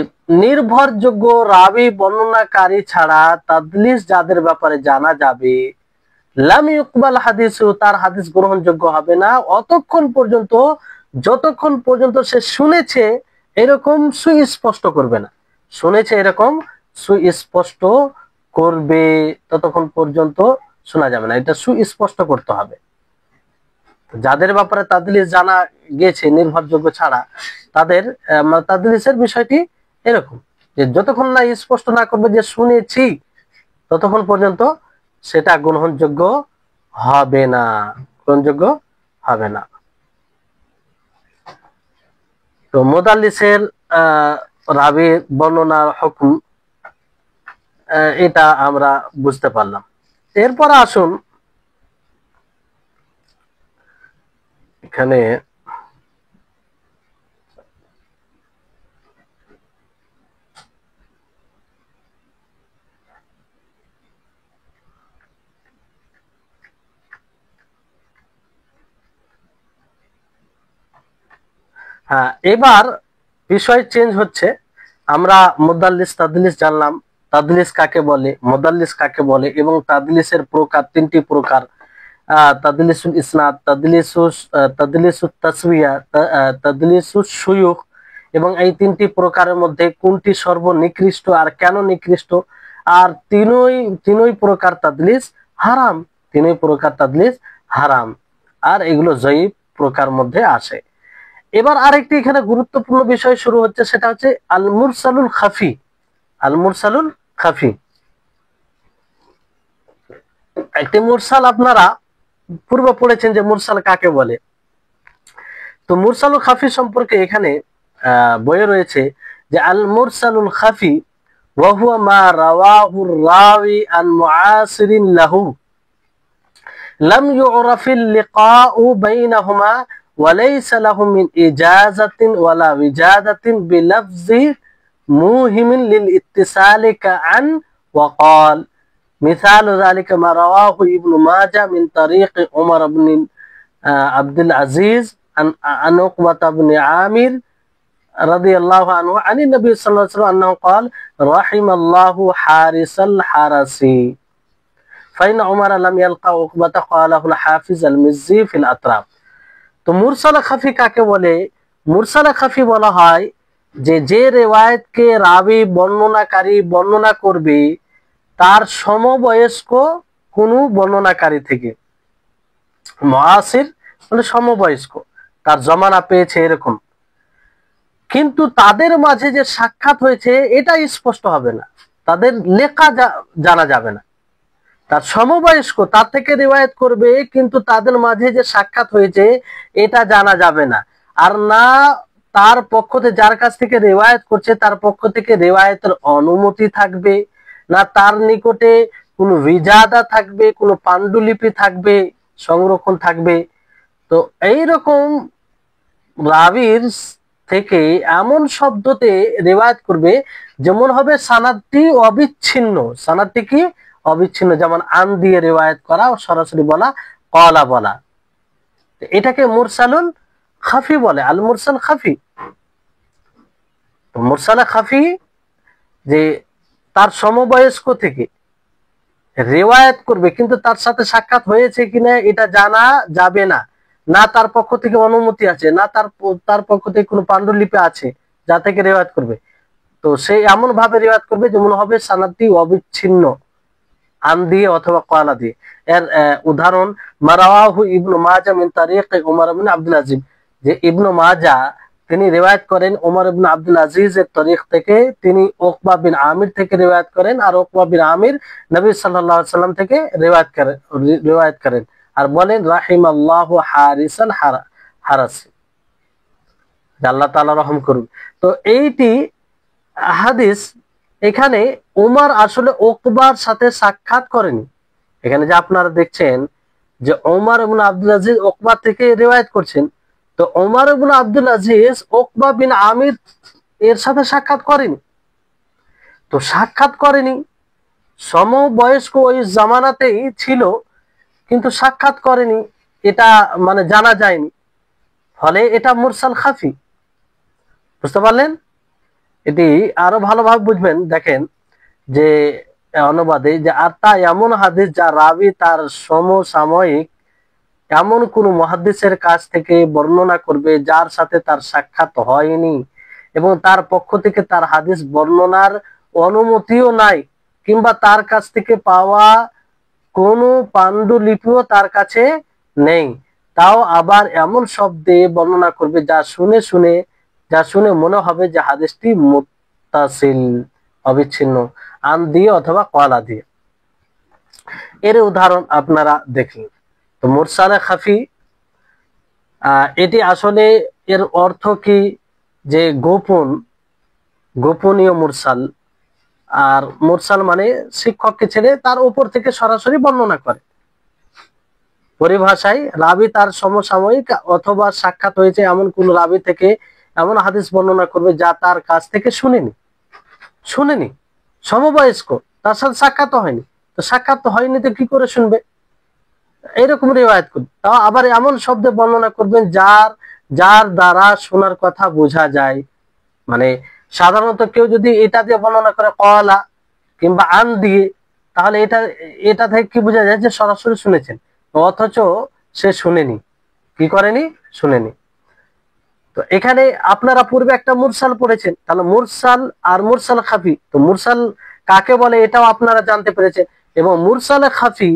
নির্ভরযোগ্য রাবী বর্ণনাকারী ছাড়া তাদলিস যাদের ব্যাপারে জানা যাবে, লাম ইউকবাল হাদিসু, তার হাদিস গ্রহণযোগ্য হবে না যতক্ষণ পর্যন্ত সে শুনেছে এরকম সুস্পষ্ট করবে না, শুনেছে এরকম সুস্পষ্ট করবে, ততক্ষণ পর্যন্ত শোনা যাবে না। এটা সুস্পষ্ট করতে হবে। যাদের ব্যাপারে তাদলিস জানা গেছে নির্ভরযোগ্য ছাড়া, তাদের তাদলিসের বিষয়টি এরকম যে যতক্ষণ না স্পষ্ট না করবে যে শুনেছি, ততক্ষণ পর্যন্ত সেটা গ্রহণযোগ্য হবে না, গ্রহণযোগ্য হবে না। তো মুদাল্লিসের রাবী বর্ণনার হুকুম এটা আমরা বুঝতে পারলাম। এরপর আসুন এখানে হ্যাঁ, এবার বিষয় চেঞ্জ হচ্ছে। আমরা মুদাল্লিস তাদলিস জানলাম, তাদলিস কাকে বলে, মুদাল্লিস কাকে বলে, এবং তাদলিসের প্রকার, তিনটি প্রকার, তাদলিসুল ইসনাদ, তাদলিসুত তাসবিয়া, তাদলিসুস শুয়ুখ, এবং এই তিনটি প্রকারের মধ্যে কোনটি সর্বনিকৃষ্ট আর কেন নিকৃষ্ট। আর তিনই প্রকার তাদলিস হারাম, তিনই প্রকার তাদলিস হারাম, আর এগুলো জয়ীফ প্রকার মধ্যে আসে। এবার আরেকটি এখানে গুরুত্বপূর্ণ বিষয় শুরু হচ্ছে, সেটা হচ্ছে আল মুরসালুল খাফি। আল মুরসালুল খাফি, একটি মুরসাল আপনারা পূর্বে পড়েছেন যে মুরসাল কাকে বলে। তো মুরসালুল খাফি সম্পর্কে এখানে বইয়ে রয়েছে যে আল মুরসালুল খাফি ওয়া হুয়া মা রাওয়াহুর রাওয়ি আন মুআসিরিন লাহু লাম ইউরাফিল লিকাউ বাইনাহুমা ওয়া লাইসা লাহু মিন ইজাজাতিন ওয়ালা বিজাদাতিন বিলফজি মুহিমিন লিল ইত্তিসালি কাআন ওয়া ক্বাল مثال ذلك ما رواه ابن ماجه من طريق عمر بن عبد العزيز عن عقبة بن عامر رضي الله عنه عن النبي صلى الله عليه وسلم أنه قال رحم الله حارس الحرس فإن عمر لم يلقى عقبة قاله الحافظ المزي في الأطراف। তো মুরসাল খাফি কাকে বলে? মুরসাল খাফি বলা হয় যে রিওয়ায়াতকে রাবি বর্ণনাকারী বর্ণনা করবে তার সমবয়স্ক কোন বর্ণনাকারী থেকে। মুআসির মানে সমবয়স্ক, তার জমানা পেয়েছে এরকম, কিন্তু তাদের মাঝে যে সাক্ষাৎ হয়েছে এটা স্পষ্ট হবে না, তাদের লেখা জানা যাবে না। তার সমবয়স্ক তার থেকে রিওয়ায়াত করবে, কিন্তু তাদের মাঝে যে সাক্ষাৎ হয়েছে এটা জানা যাবে না। আর না তার পক্ষ থেকে, যার কাছ থেকে রিওয়ায়াত করছে তার পক্ষ থেকে রিওয়ায়াতের অনুমতি থাকবে, না তার নিকটে কোনো বিজাদা থাকবে, কোনো পাণ্ডুলিপি থাকবে, সংরক্ষণ থাকবে। তো এইরকম রাবির থেকে এমন শব্দতে রিওয়ায়াত করবে যেমন হবে সানাদটি অবিচ্ছিন্ন। সানাদটি কি? অবিচ্ছিন্ন। যেমন আন দিয়ে রিওয়ায়াত করা, সরাসরি বলা, কলা বলা, এটাকে মুরসালুল খাফি বলে। আল মুরসাল খাফি। তো মুরসাল খাফি যে তার সমবয়স্ক থেকে রিওয়ায়াত করবে, কিন্তু তার সাথে সাক্ষাৎ হয়েছে কিনা এটা জানা যাবে না, না তার পক্ষ থেকে অনুমতি আছে, না তার পক্ষ থেকে কোনো পাণ্ডুলিপি আছে যা থেকে রিওয়ায়াত করবে। তো সে এমন ভাবে রিওয়ায়াত করবে যেমন হবে সানাদটি অবিচ্ছিন্ন, আন দিয়ে অথবা কলা দিয়ে। এর উদাহরণ মারাওয়াহু ইবনু মাজাহ মিন তারিক উমর ইবনে আব্দুল আজিজ, যে ইবনু মাজাহ তিনি রিওয়ায়াত করেন ওমর ইবনে আব্দুল আজিজের তরিক থেকে, তিনি উকবা বিন আমির থেকে রিওয়ায়াত করেন, আর উকবা বিন আমির নবী সাল্লাল্লাহু আলাইহি সাল্লাম থেকে রিওয়ায়াত করেন আর বলেন রাহিমাল্লাহু হারিসাল হারাসি, আল্লাহ তাআলা রহম করুন। তো এইটি হাদিস, এখানে ওমর আসলে উকবার সাথে সাক্ষাৎ করেনি। এখানে যে আপনারা দেখছেন যে ওমর ইবনে আব্দুল আজিজ উকবা থেকে রিওয়ায়াত করছেন, তো ওমর ইবনে আব্দুল আজিজ উকবা বিন আমির এর সাথে সাক্ষাৎ করেনি। তো সাক্ষাৎ করেনি, সমবয়স্ক ওই জামানাতেই ছিল, কিন্তু সাক্ষাৎ করেনি, এটা মানে জানা যায়নি, ফলে এটা মুরসাল খাফি। বুঝতে পারলেন? এটি আরো ভালোভাবে বুঝবেন। দেখেন যে অনুবাদে যে আর তা এমন হাদিস যা রাবি তার সমসাময়িক এমন কোন মুহাদ্দিসের কাছ থেকে বর্ণনা করবে যার সাথে তার সাক্ষাৎ হয়নি এবং তার পক্ষ থেকে তার হাদিস বর্ণনার অনুমতিও নাই, কিংবা তার কাছ থেকে পাওয়া কোনো পাণ্ডুলিপিও তার কাছে নেই, তাও আবার এমন শব্দে বর্ণনা করবে যা শুনে মনে হবে যে হাদিসটি মুত্তাসিল, অবিচ্ছিন্ন, আন দিয়ে অথবা কলা দিয়ে। এর উদাহরণ আপনারা দেখলেন। তো মুরসালে খাফি এটি আসলে এর অর্থ কি? যে গোপনীয় মুরসাল। আর মুরসাল মানে শিক্ষককে ছেড়ে তার উপর থেকে সরাসরি বর্ণনা করে। পরিভাষায় রাবি তার সমসাময়িক অথবা সাক্ষাৎ হয়েছে এমন কোন রাবি থেকে এমন হাদিস বর্ণনা করবে যা তার কাছ থেকে শুনেনি, সমবয়স্ক, তার সাথে সাক্ষাৎ হয়নি। তো সাক্ষাৎ হয়নি তো কি করে শুনবে? এরকম রিওয়ায়াত করবে। তাও আবার এমন শব্দে বর্ণনা করবেন যার দ্বারা শোনার কথা বোঝা যায়। মানে সাধারণত কেউ যদি এটা দিয়ে বর্ণনা করে কলা কিংবা আন দিয়ে, তাহলে এটা থেকে কি বোঝা যায়? যে সরাসরি শুনেছেন, অথচ সে শুনেনি, কি করেনি? শুনেনি। তো এখানে আপনারা পূর্বে একটা মুরসাল পড়েছেন, তাহলে মুরসাল আর মুরসাল খাফি। তো মুরসাল কাকে বলে এটাও আপনারা জানতে পেরেছেন, এবং মুরসালে খাফি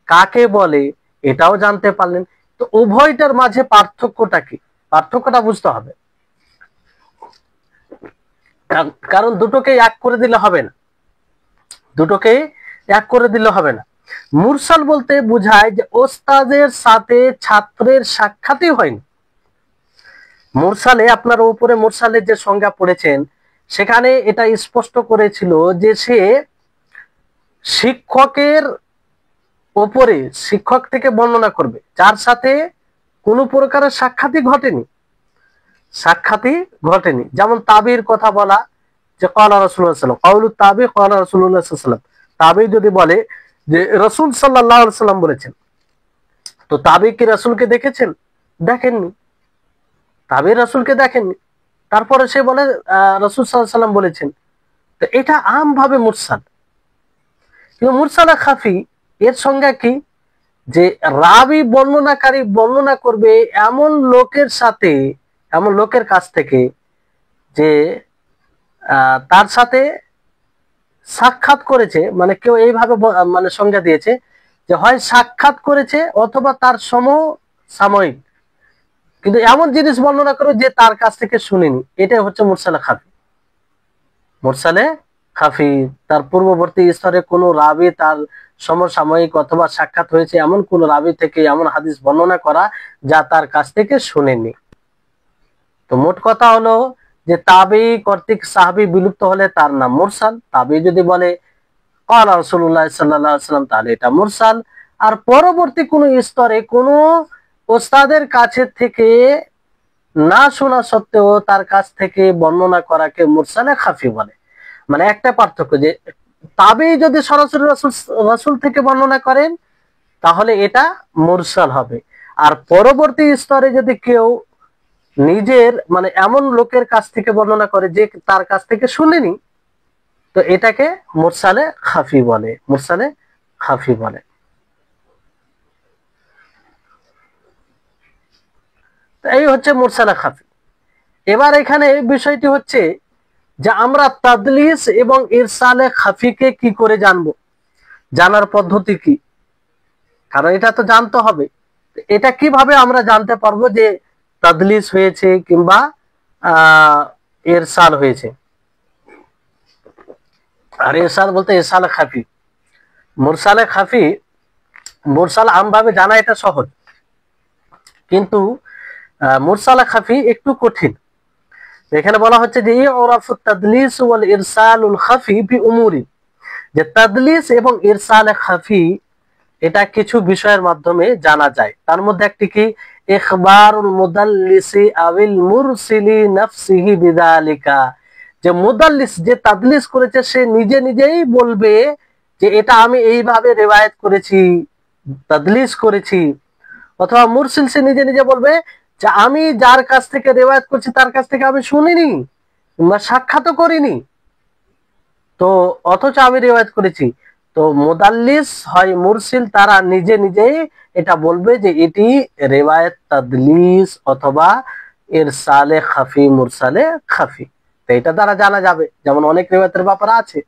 কাকে বলে এটাও জানতে পারলেন। তো উভয়টার মাঝে পার্থক্যটা কি? পার্থক্যটা বুঝতে হবে, কারণ দুটোকে এক করে দিলে হবে না। মুরসাল বলতে বোঝায় যে ওস্তাদের সাথে ছাত্রের সাক্ষাৎই হয়নি। মুরসালে আপনারা উপরে মুরসালের যে সংজ্ঞা পড়েছেন সেখানে এটা স্পষ্ট করেছিল যে সে শিক্ষকের ওপরে, শিক্ষক থেকে বর্ণনা করবে যার সাথে কোনো প্রকারের সাক্ষাৎই ঘটেনি। যেমন তাবির কথা বলা, যে ক্বালা রাসূলুল্লাহ সাল্লাল্লাহু আলাইহি ওয়াসাল্লাম, কাউলুত তাবি ক্বালা রাসূলুল্লাহ সাল্লাল্লাহু আলাইহি ওয়াসাল্লাম। তাবি যদি বলে যে রাসূল সাল্লাল্লাহু আলাইহি ওয়াসাল্লাম বলেছেন, তো তাবি কি রাসূলকে দেখেছেন? দেখেননি। তাবি রাসূলকে দেখেননি, তারপরে সে বলে রাসূল সাল্লাল্লাহু আলাইহি ওয়াসাল্লাম বলেছেন। তো এটা আমভাবে মুরসাল। কিন্তু মুরসালে খাফি এর সংজ্ঞা কি? যে রাবি বর্ণনাকারী বর্ণনা করবে এমন লোকের সাথে, এমন লোকের কাছ থেকে যে তার সাথে সাক্ষাৎ করেছে, মানে কেউ এইভাবে মানে সংজ্ঞা দিয়েছে যে হয় সাক্ষাৎ করেছে অথবা তার সমসাময়িক, কিন্তু এমন জিনিস বর্ণনা করে যে তার কাছ থেকে শুনিনি। এটাই হচ্ছে মুরসালে খাফি। মুরসালে খাফি তার পূর্ববর্তী স্তরে কোনো রাবি তার সমসাময়িক অথবা সাক্ষাৎ হয়েছে এমন কোন রাবি থেকে এমন হাদিস বর্ণনা করা যা তার কাছ থেকে শুনেনি। তো মোট কথা হলো যে তাবি কর্তৃক সাহাবী বিলুপ্ত হলে তার নাম মুরসাল। তাবি যদি বলে ক্বালা রাসূলুল্লাহ সাল্লাল্লাহু আলাইহি ওয়াসাল্লাম, তাহলে এটা মুরসাল। আর পরবর্তী কোন স্তরে কোন ওস্তাদের কাছে থেকে না শোনা সত্ত্বেও তার কাছ থেকে বর্ণনা করাকে মুরসালে খাফি বলে। মানে একটা পার্থক্য, যে তাবি যদি সরাসরি রাসূল থেকে বর্ণনা করেন তাহলে এটা মুরসাল হবে। আর পরবর্তী স্তরে যদি কেউ নিজের মানে এমন লোকের কাছ থেকে বর্ণনা করে যে তার কাছ থেকে শুনেনি, তো এটাকে মুরসালে খাফি বলে, মুরসালে খাফি বলে। এই হচ্ছে মুরসালে খাফি। এবার এখানে বিষয়টি হচ্ছে যে আমরা তাদলিস এবং ইরসালে খাফিকে কি করে জানবো, জানার পদ্ধতি কি? কারণ এটা তো জানতে হবে। এটা কিভাবে আমরা জানতে পারবো যে তাদলিস হয়েছে কিংবা ইরসাল হয়েছে? আর ইরসাল বলতে ইরসালে খাফি, মুরসালে খাফি, মুরসাল আমভাবে জানা এটা সহজ, কিন্তু মুরসালে খাফি একটু কঠিন। এখানে বলা হচ্ছে যে ইউরাফু তাদলিস ওয়াল ইরসালুল খাফি বি উমুরি, যে তাদলিস এবং ইরসালে খাফি এটা কিছু বিষয়ের মাধ্যমে জানা যায়। তার মধ্যে একটি কি, ইখবারুল মুদাল্লিসি আবিল মুরসিলি নাফসিহি বিযালিকা, যে মুদাল্লিস যে তাদলিস করেছে সে নিজে নিজেই বলবে যে এটা আমি এইভাবে রিওয়ায়াত করেছি, তাদলিস করেছি। অথবা মুরসিল সে নিজে নিজে বলবে যে আমি যার কাছ থেকে রিওয়ায়াত করছি তার কাছ থেকে আমি শুনিনি বা সাক্ষাৎও করিনি, তো অথচ আমি রিওয়ায়াত করেছি। তো মুদাল্লিস হয় মুরসিল, তারা নিজে নিজেই এটা বলবে যে এটি রিওয়ায়াত তাদলিস অথবা ইরসালে খাফি, মুরসালে খাফি। তো এটা দ্বারা জানা যাবে, যেমন অনেক রিওয়ায়াতের ব্যাপার আছে।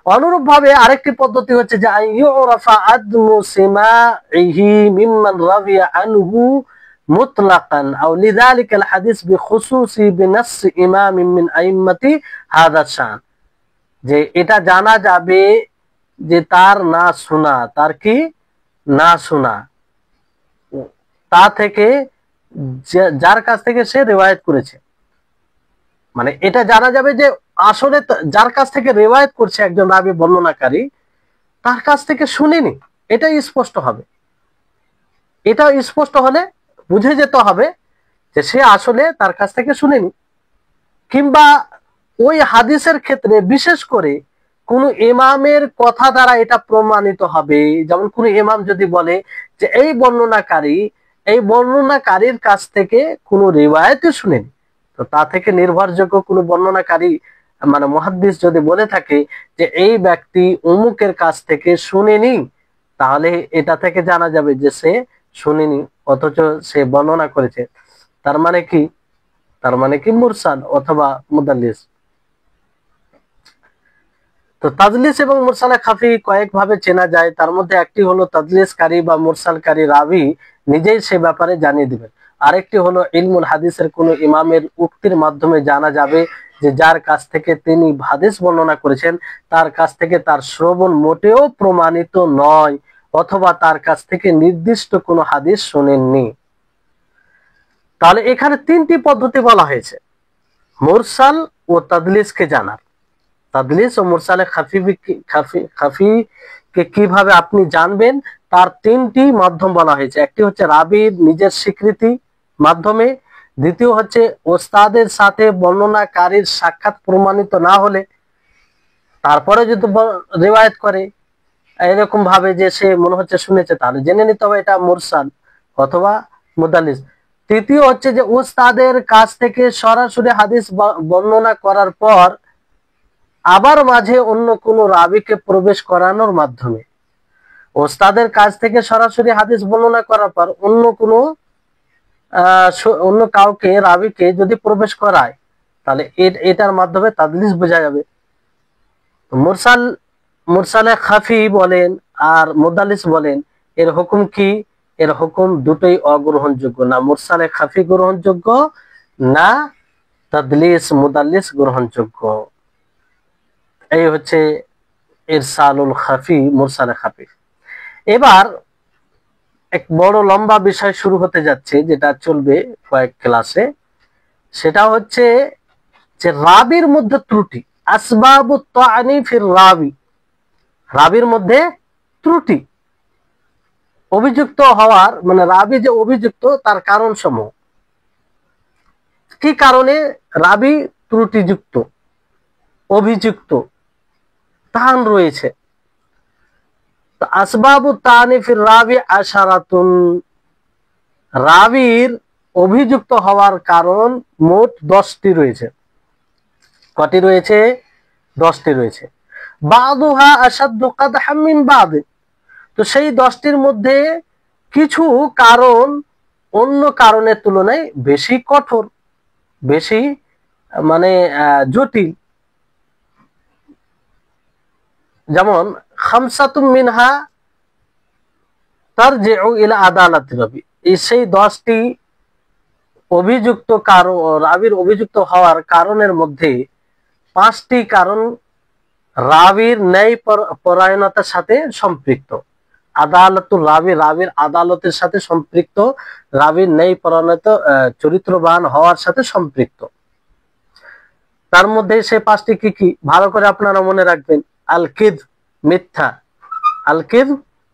অনুরূপ ভাবে আরেকটি পদ্ধতি হচ্ছে যে ইউরাফা আদমু সিমাইহি মিম্মান রাবিয়া আনহু মুতলাকান আও লিযালিকাল হাদিস বিখুসুসি বিনাস ইমাম মিন আইম্মাতি হাদা শান, যে এটা জানা যাবে যে তার না শোনা, তার কি না শোনা, তা থেকে যার কাছ থেকে সে রিওয়ায়াত করেছে। মানে এটা জানা যাবে যে আসলে যার কাছ থেকে রিওয়ায়াত করছে একজন রাবী বর্ণনাকারী তার কাছ থেকে শুনিনি, এটা স্পষ্ট হবে। এটা স্পষ্ট হলে বুঝে যেতে হবে যে সে আসলে তার কাছ থেকে শুনেনি। কিংবা ওই হাদিসের ক্ষেত্রে বিশেষ করে কোন ইমামের কথা দ্বারা এটা প্রমাণিত হবে। যেমন কোন ইমাম যদি বলে যে এই বর্ণনাকারীর কাছ থেকে কোনো রিওয়ায়াতই শুনেনি, তো তা থেকে নির্ভরযোগ্য কোনো বর্ণনাকারী মানে মুহাদ্দিস যদি বলে থাকে যে এই ব্যক্তি অমুকের কাছ থেকে শুনেনি, তাহলে এটা থেকে জানা যাবে যে সে শুনেনি অথচ সে বর্ণনা করেছে। তার মানে কি, তার মানে কি মুরসাল অথবা মুদাল্লিস। তো তাদলিস এবং মুরসালে খাফি কয়েক ভাবে চেনা যায়। তার মধ্যে একটি হলো তাদলিসকারী বা মুরসালকারী রাবী নিজেই সে ব্যাপারে জানিয়ে দিবেন। আরেকটি হলো ইলমুল হাদিসের কোন ইমামের উক্তির মাধ্যমে জানা যাবে যে যার কাছ থেকে তিনি হাদিস বর্ণনা করেছেন তার কাছ থেকে তার শ্রবণ মোটেও প্রমাণিত নয় অথবা তার কাছ থেকে নির্দিষ্ট কোনো হাদিস শোনেননি। তাহলে এখানে তিনটি পদ্ধতি বলা হয়েছে, মুরসাল, ও তাদলিসকে জানার। তাদলিস ও মুরসালে খাফিকে কিভাবে আপনি জানবেন তার তিনটি মাধ্যম বলা হয়েছে। একটি হচ্ছে রাবির নিজের স্বীকৃতি মাধ্যমে, দ্বিতীয় হচ্ছে ওস্তাদের সাথে বর্ণনাকারীর সাক্ষাৎ প্রমাণিত না হলে তারপরে যদি রিওয়ায়াত করে এরকম ভাবে যে সে মনে হচ্ছে শুনেছে, তাহলে জেনে নিতে হবে এটা মুরসাল অথবা মুদাল্লিস। তৃতীয় হচ্ছে যে ওস্তাদের কাছ থেকে সরাসরি হাদিস বর্ণনা করার পর আবার মাঝে অন্য কোনো রাবিকে প্রবেশ করানোর মাধ্যমে। ওস্তাদের কাছ থেকে সরাসরি হাদিস বর্ণনা করার পর অন্য কাউকে রাবিকে যদি প্রবেশ করায় তাহলে এটার মাধ্যমে তাদলিস বোঝা যাবে। মুরসালে খাফি বলেন আর মুদাল্লিস বলেন, এর হুকুম কি? এর হুকুম দুটোই অগ্রহণযোগ্য, না মুরসালে খাফি গ্রহণযোগ্য না তাদলিস মুদাল্লিস গ্রহণযোগ্য। এই হচ্ছে ইরসালুল খাফি, মুরসালে খাফি। এবার এক বড় লম্বা বিষয় শুরু হতে যাচ্ছে, যেটা চলবে কয়েক ক্লাসে। সেটা হচ্ছে যে রাবির মধ্যে ত্রুটি, আসবাবুত তা'নি ফির রাবি, রাবির মধ্যে ত্রুটি, অভিযুক্ত হওয়ার মানে রাবি যে অভিযুক্ত তার কারণ সমূহ, কি কারণে রাবি ত্রুটিযুক্ত অভিযুক্ত তাহান রয়েছে। আসবাবুত তা'নি ফির রাবি আশারাতুন, রাবির অভিযুক্ত হওয়ার কারণ মোট 10টি রয়েছে। কটি রয়েছে? 10টি রয়েছে। বাদুহা আশাদ্দু কাদহাম মিন বাদ, তো সেই 10টির মধ্যে কিছু কারণ অন্য কারণের তুলনায় বেশি কঠোর, বেশি মানে জটিল। যেমন খামসাতুম মিনহা তারজিউ ইলা আদালাতি রাবি, এই সেই 10টি অভিযুক্ত কারণ, রাবির অভিযুক্ত হওয়ার কারণের মধ্যে 5টি কারণ রাবির ন্যায় পরায়ণতার সাথে সম্পৃক্ত। আদালতুল রাবি, রাবির আদালতের সাথে সম্পৃক্ত, রাবির ন্যায় পরায়ণত চরিত্রবান হওয়ার সাথে সম্পৃক্ত। তার মধ্যে সে 5টি কি কি ভালো করে আপনারা মনে রাখবেন। আল কিদ, মিথ্যা, আল কিদ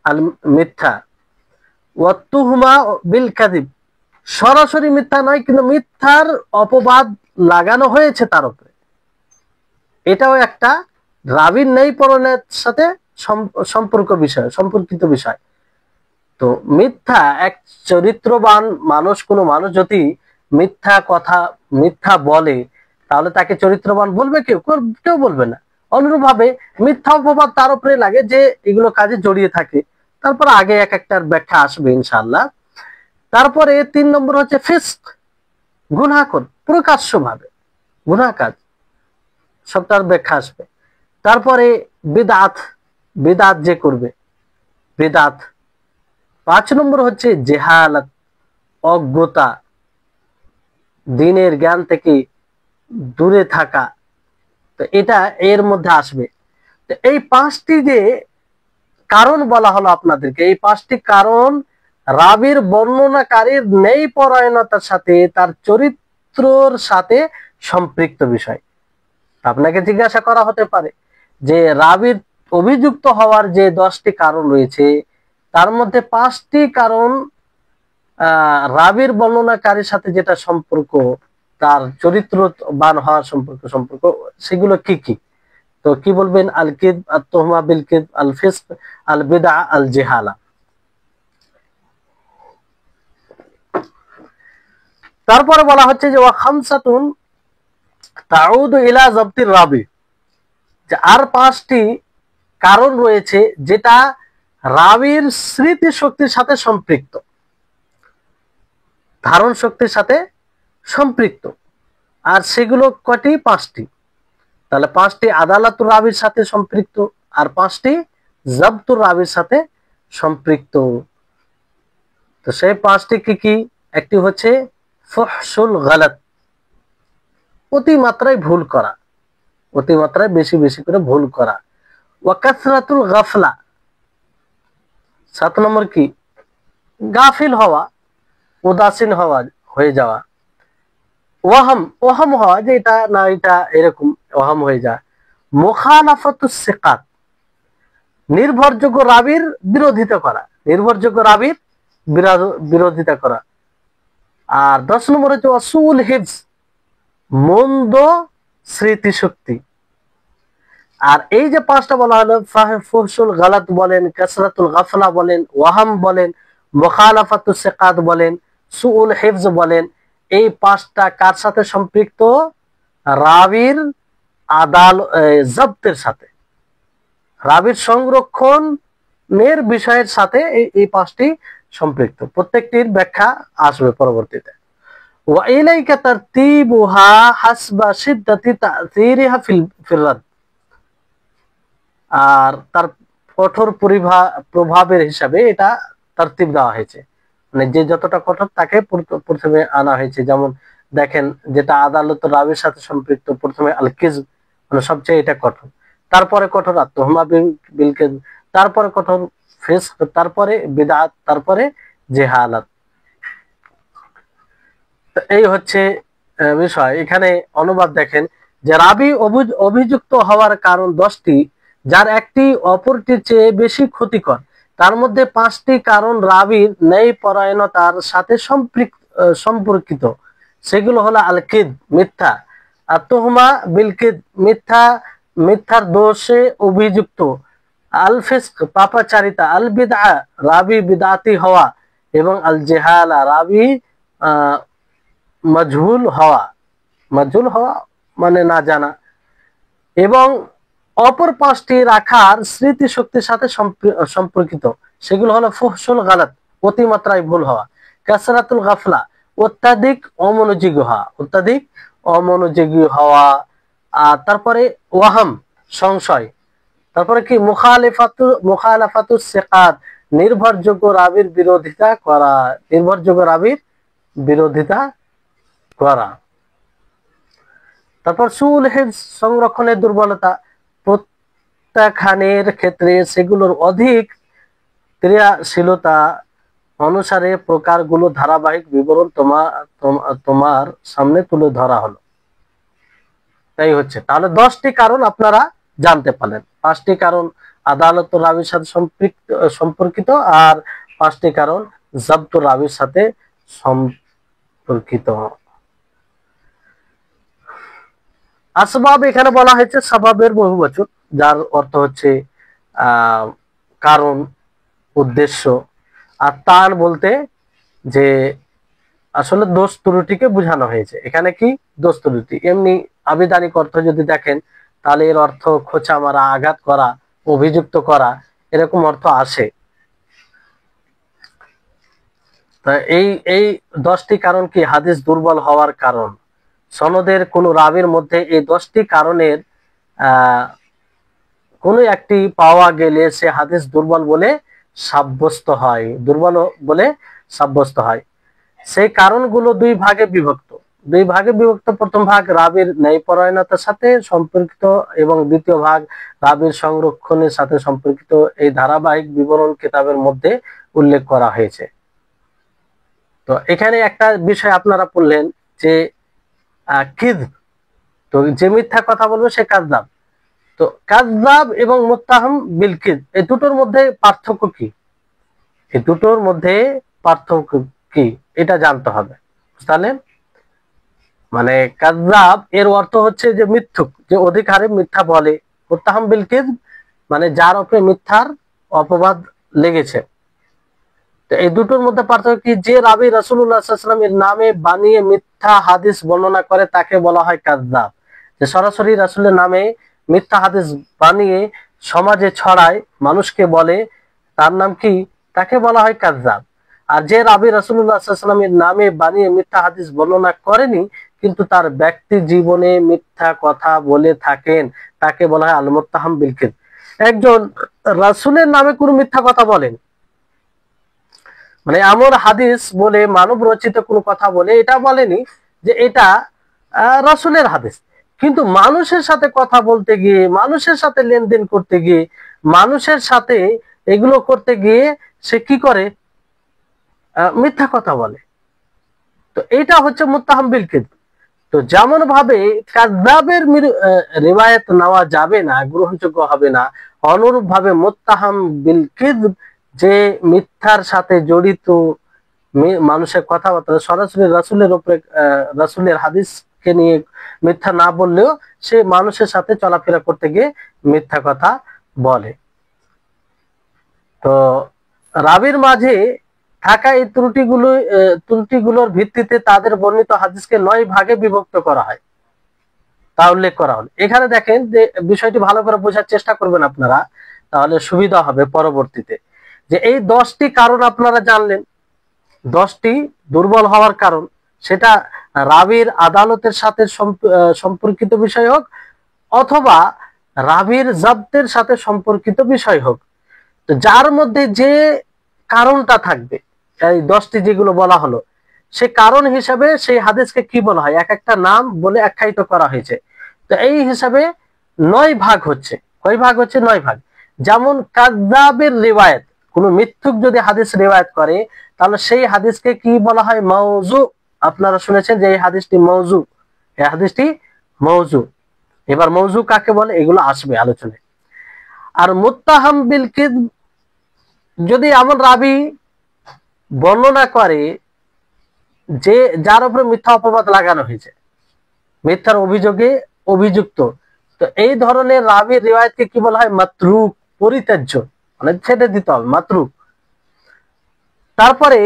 আল মিথ্যা, ওয়াত তুহমা বিল কাযিব, সরাসরি মিথ্যা নয় কিন্তু মিথ্যার অপবাদ লাগানো হয়েছে তার উপরে, এটাও একটা রাবির ন্যায় পরায়ণের সাথে সম্পর্কিত বিষয়। তো মিথ্যা, এক চরিত্রবান মানুষ, কোনো মানুষ যদি মিথ্যা বলে তাহলে তাকে চরিত্রবান বলবে কেউ? কেউ বলবে না। অনুরূপভাবে মিথ্যা অপবাদ তার উপরে লাগে যে এগুলো কাজে জড়িয়ে থাকে। তারপর আগে এক একটার ব্যাখ্যা আসবে ইনশাআল্লাহ। তারপরে 3 নম্বর হচ্ছে ফিস্ক, গুনাহকর, প্রকাশ্যভাবে গুনাহ কাজ, সবটার ব্যাখ্যা আসবে। তারপরে বিদআত, বিদআত যে করবে বিদআত। 5 নম্বর হচ্ছে জেহালাত, অজ্ঞতা, দ্বীনের জ্ঞান থেকে দূরে থাকা, তো এটা এর মধ্যে আসবে। তো এই 5টি যে কারণ বলা হলো আপনাদেরকে, এই 5টি কারণ রাবির বর্ণনাকারীর ন্যায় পরায়ণতার সাথে, তার চরিত্রর সাথে সম্পৃক্ত বিষয়। আপনাকে জিজ্ঞাসা করা হতে পারে যে রাবির অভিযুক্ত হওয়ার যে 10টি কারণ রয়েছে তার মধ্যে 5টি কারণ রাবির বর্ণনাকারীর সাথে যেটা সম্পর্ক, তার চরিত্রবান হওয়ার সম্পর্ক, সেগুলো কি কি? তো কি বলবেন? আল কিদ, আত তুহমা বিল কিদ, আল ফিসক, আল বিদআ, আল জিহালা। তারপরে বলা হচ্ছে যে ওয়া খামসাতুন তাউদু ইলা যাবতির রাবি, যে আর 5টি কারণ রয়েছে যেটা রাবির স্মৃতি শক্তির সাথে সম্পৃক্ত, ধারণ শক্তির সাথে সম্পৃক্ত। আর সেগুলো কয়টি? 5টি। তাহলে 5টি আদালাতুর রাবির সাথে সম্পৃক্ত আর 5টি জাবতুর রাবির সাথে সম্পৃক্ত। তো সেই 5টি কি কি? একটি হচ্ছে ফুহশুল গালাত, অতিমাত্রায় ভুল করা, অতিমাত্রায় বেশি বেশি করে ভুল করা। ওয়া কাসরাতুল গাফলা, 7 নম্বর কি? গাফিল হওয়া, উদাসীন হয়ে যাওয়া। ওয়াহাম, ওয়াহাম হওয়া, যে এটা না এটা এরকম ওয়াহাম হয়ে যায়। মুখালাফাতুস সিকাত, নির্ভরযোগ্য রাবির বিরোধিতা করা, নির্ভরযোগ্য রাবির বিরোধিতা করা। আর 10 নম্বর হচ্ছে ওয়াসুল হিফজ, মন্দ স্মৃতিশক্তি। আর এই যে 5টা বলা হলো, ফুহশুল গালাত বলেন, কাসরাতুল গাফলা বলেন, ওয়াহাম বলেন, মুখালাফাতুস সিকাত বলেন, সুউল হিফজ বলেন, এই 5টা কার সাথে সম্পৃক্ত? রাবির জব্তের সাথে, রাবির সংরক্ষণের বিষয়ের সাথে এই 5টি সম্পৃক্ত। প্রত্যেকটির ব্যাখ্যা আসবে পরবর্তীতে। ওয়া ইলাইকা তারতিবুহা হাসবা শিদ্দাতি তা'সিরিহা ফিল রাদ, আর তার কঠোর প্রভাবের হিসাবে এটা তারতিব দেওয়া হয়েছে, মানে যে যতটা কঠোর তাকে প্রথমে আনা হয়েছে। যেমন দেখেন, যেটা আদালত রাবির সাথে সম্পৃক্ত, প্রথমে আল কিযব, মানে সবচেয়ে এটা কঠোর, তারপরে কঠোর আত্মহমা বিল কিযব, তারপরে কঠোর ফিসক, তারপরে বিদআত, তারপরে জেহালাত। এই হচ্ছে বিষয়। এখানে অনুবাদ দেখেন যে রাবি অভিযুক্ত হওয়ার কারণ 10টি, যার একটি অপরটির চেয়ে বেশি ক্ষতিকর। তার মধ্যে 5টি কারণ রাবির ন্যায়পরায়ণতার সাথে সম্পর্কিত। সেগুলো হলো আল কিদ, মিথ্যা, আর তুহমা বিল কিদ, মিথ্যার দোষে অভিযুক্ত, আল ফিসক, পাপাচারিতা, আল বিদআ, রাবি বিদআতি হওয়া, এবং আল জেহালা, রাবি মাজহুল হওয়া। মাজহুল হওয়া মানে না জানা। এবং অপর 5টি রাখার স্মৃতিশক্তির সাথে সম্পর্কিত। সেগুলো হলো ফুহশুল গালাত, অতিমাত্রায় ভুল হওয়া, কাসরাতুল গাফলা, অত্যাধিক অমনোযোগী হওয়া, আর তারপরে ওয়াহাম, সংশয়, তারপরে কি মুখালাফাতুস সিকাত, নির্ভরযোগ্য রাবির বিরোধিতা করা। তারপর সুউল হিফজ, সংরক্ষণের দুর্বলতা, প্রত্যাখ্যানের ক্ষেত্রে সেগুলোর অধিক ক্রিয়াশীলতা অনুসারে প্রকারগুলো ধারাবাহিক বিবরণ তোমার সামনে তুলে ধরা হলো। তাই হচ্ছে, তাহলে 10টি কারণ আপনারা জানতে পারলেন। 5টি কারণ আদালত রাবির সাথে সম্পর্কিত, আর 5টি কারণ জব্ত রাবির সাথে সম্পর্কিত। আসবাব এখানে বলা হয়েছে সবাবের বহুবচন, যার অর্থ হচ্ছে কারণ, উদ্দেশ্য। আর তার বলতে যে আসলে দোষ ত্রুটিকে বোঝানো হয়েছে। এখানে কি দোষ ত্রুটি, এমনি আবিধানিক অর্থ যদি দেখেন তাহলে এর অর্থ খোঁচা মারা, আঘাত করা, অভিযুক্ত করা, এরকম অর্থ আসে। তা এই 10টি কারণ কি হাদিস দুর্বল হওয়ার কারণ। সনদের কোন রাবির মধ্যে এই 10টি কারণের কোন একটি পাওয়া গেলে সে হাদিস দুর্বল বলে সাব্যস্ত হয়। সেই কারণগুলো দুই ভাগে বিভক্ত। প্রথম ভাগ রাবির ন্যায়পরায়ণতার সাথে সম্পর্কিত, এবং দ্বিতীয় ভাগ রাবির সংরক্ষণের সাথে সম্পর্কিত। এই ধারাবাহিক বিবরণ কিতাবের মধ্যে উল্লেখ করা হয়েছে। তো এখানে একটা বিষয় আপনারা পড়লেন যে কিযব, তো যে মিথ্যা কথা বলবে সে কাযযাব। তো কাযযাব এবং মুত্তাহাম বিল কিযব, এই দুটোর মধ্যে পার্থক্য কি? এটা জানতে হবে, বুঝলেন? মানে কাযযাব এর অর্থ হচ্ছে যে মিথ্যুক, যে অধিক হারে মিথ্যা বলে। মুত্তাহাম বিল কিযব মানে যার উপরে মিথ্যার অপবাদ লেগেছে। এই দুটোর মধ্যে পার্থক্য কি? যে রাবি রাসূলুল্লাহ সাল্লাল্লাহু আলাইহি ওয়াসাল্লামের নামে বানিয়ে মিথ্যা হাদিস বর্ণনা করে তাকে বলা হয় কাযযাব। যে সরাসরি রাসূলের নামে মিথ্যা হাদিস বানিয়ে সমাজে ছড়ায়, মানুষকে বলে, তার নাম কি? তাকে বলা হয় কাযযাব। আর যে রাবি রাসূলুল্লাহ সাল্লাল্লাহু আলাইহি ওয়াসাল্লামের নামে বানিয়ে মিথ্যা হাদিস বর্ণনা করেনি কিন্তু তার ব্যক্তি জীবনে মিথ্যা কথা বলে থাকেন, তাকে বলা হয় আল মুত্তাহাম বিল কিযব। একজন রাসূলের নামে কোনো মিথ্যা কথা বলেন, মানে এমন হাদিস বলে, মানব রচিত কোনো কথা বলে, এটা বলেনি যে এটা রাসূলের হাদিস, কিন্তু মানুষের সাথে কথা বলতে গিয়ে, মানুষের সাথে লেনদেন করতে গিয়ে, মানুষের সাথে এগুলো করতে গিয়ে সে কি করে? মিথ্যা কথা বলে। তো এটা হচ্ছে মুত্তাহাম বিল কিযব। তো যেমন ভাবে কাযযাবের রিওয়ায়াত নেওয়া যাবে না, গ্রহণযোগ্য হবে না, অনুরূপ ভাবে মুত্তাহাম বিল কিযব, যে মিথ্যার সাথে জড়িত মানুষের কথাবার্তা সরাসরি রাসূলের উপরে, রাসূলের হাদিসকে নিয়ে মিথ্যা না বললেও সে মানুষের সাথে চলাফেরা করতে গিয়ে মিথ্যা কথা বলে। তো রাবির মাঝে থাকা এই ত্রুটিগুলোর ভিত্তিতে তাদের বর্ণিত হাদিসকে 9 ভাগে বিভক্ত করা হয়, তা উল্লেখ করা হলো। এখানে দেখেন যে বিষয়টি ভালো করে বোঝার চেষ্টা করবেন আপনারা, তাহলে সুবিধা হবে পরবর্তীতে। যে এই 10টি কারণ আপনারা জানলেন, 10টি দুর্বল হওয়ার কারণ, সেটা রাবির আদালতের সাথে সম্পর্কিত বিষয় হোক অথবা রাবির জব্তের সাথে সম্পর্কিত বিষয় হোক, তো যার মধ্যে যে কারণটা থাকবে, এই 10টি যেগুলো বলা হলো, সে কারণ হিসাবে সেই হাদিসকে কি বলা হয়, এক একটা নাম বলে আখ্যায়িত করা হয়েছে। তো এই হিসাবে 9 ভাগ হচ্ছে। কয় ভাগ হচ্ছে? 9 ভাগ। যেমন কাযযাবের রিওয়ায়াত, কোনো মিথ্যুক যদি হাদিস রিওয়ায়াত করে তাহলে সেই হাদিসকে কি বলা হয়? মাউযু। আপনারা শুনেছেন যে এই হাদিসটি মাউযু, এই হাদিসটি মাউযু। এবার মাউযু কাকে বলে এগুলো আসবে আলোচনায়। আর মুত্তাহাম বিল কিযব, যদি এমন রাবি বর্ণনা করে যে যার উপরে মিথ্যা অপবাদ লাগানো হয়েছে, মিথ্যার অভিযোগে অভিযুক্ত, তো এই ধরনের রাবির রিওয়ায়াতকে কি বলা হয়? মাতরুক, পরিত্যাজ্য, মানে ছেড়ে দিতে হবে, মাতরুক। তারপরে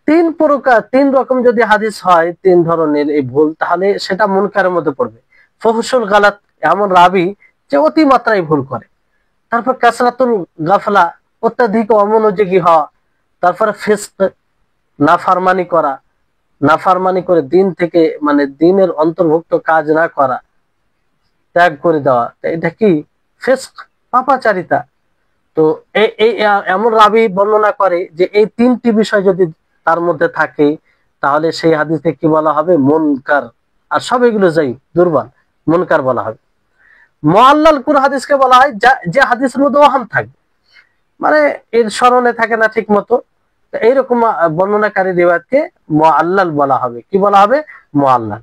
3 রকম যদি হাদিস হয়, 3 ধরনের এই ভুল, তাহলে সেটা মুনকারের মধ্যে পড়বে। ফহশুল গালাত, এমন রাবি যে অতিমাত্রায় ভুল করে। তারপর কাসরাতুল গাফলা, অত্যাধিক অমনোযোগী হওয়া। তারপরে ফিসক, নাফরমানি করা, নাফরমানি করে দিন থেকে, মানে দিনের অন্তর্ভুক্ত কাজ না করা, ত্যাগ করে দেওয়া, এটা কি? ফিসক, পাপাচারিতা। তো এই এমন রাবি বর্ণনা করে যে এই 3টি বিষয় যদি তার মধ্যে থাকে, তাহলে সেই হাদিসকে কি বলা হবে? মুনকার। আর সব এগুলো যাই দুর্বল, মুনকার বলা হবে। মুআল্লাল কোন হাদিসকে বলা হয়? যে হাদিসের মধ্যে ওহাম থাকে, মানে এর স্মরণে থাকে না ঠিক মতো, এইরকম বর্ণনাকারী রিওয়ায়াতকে মুআল্লাল বলা হবে। কি বলা হবে? মুআল্লাল।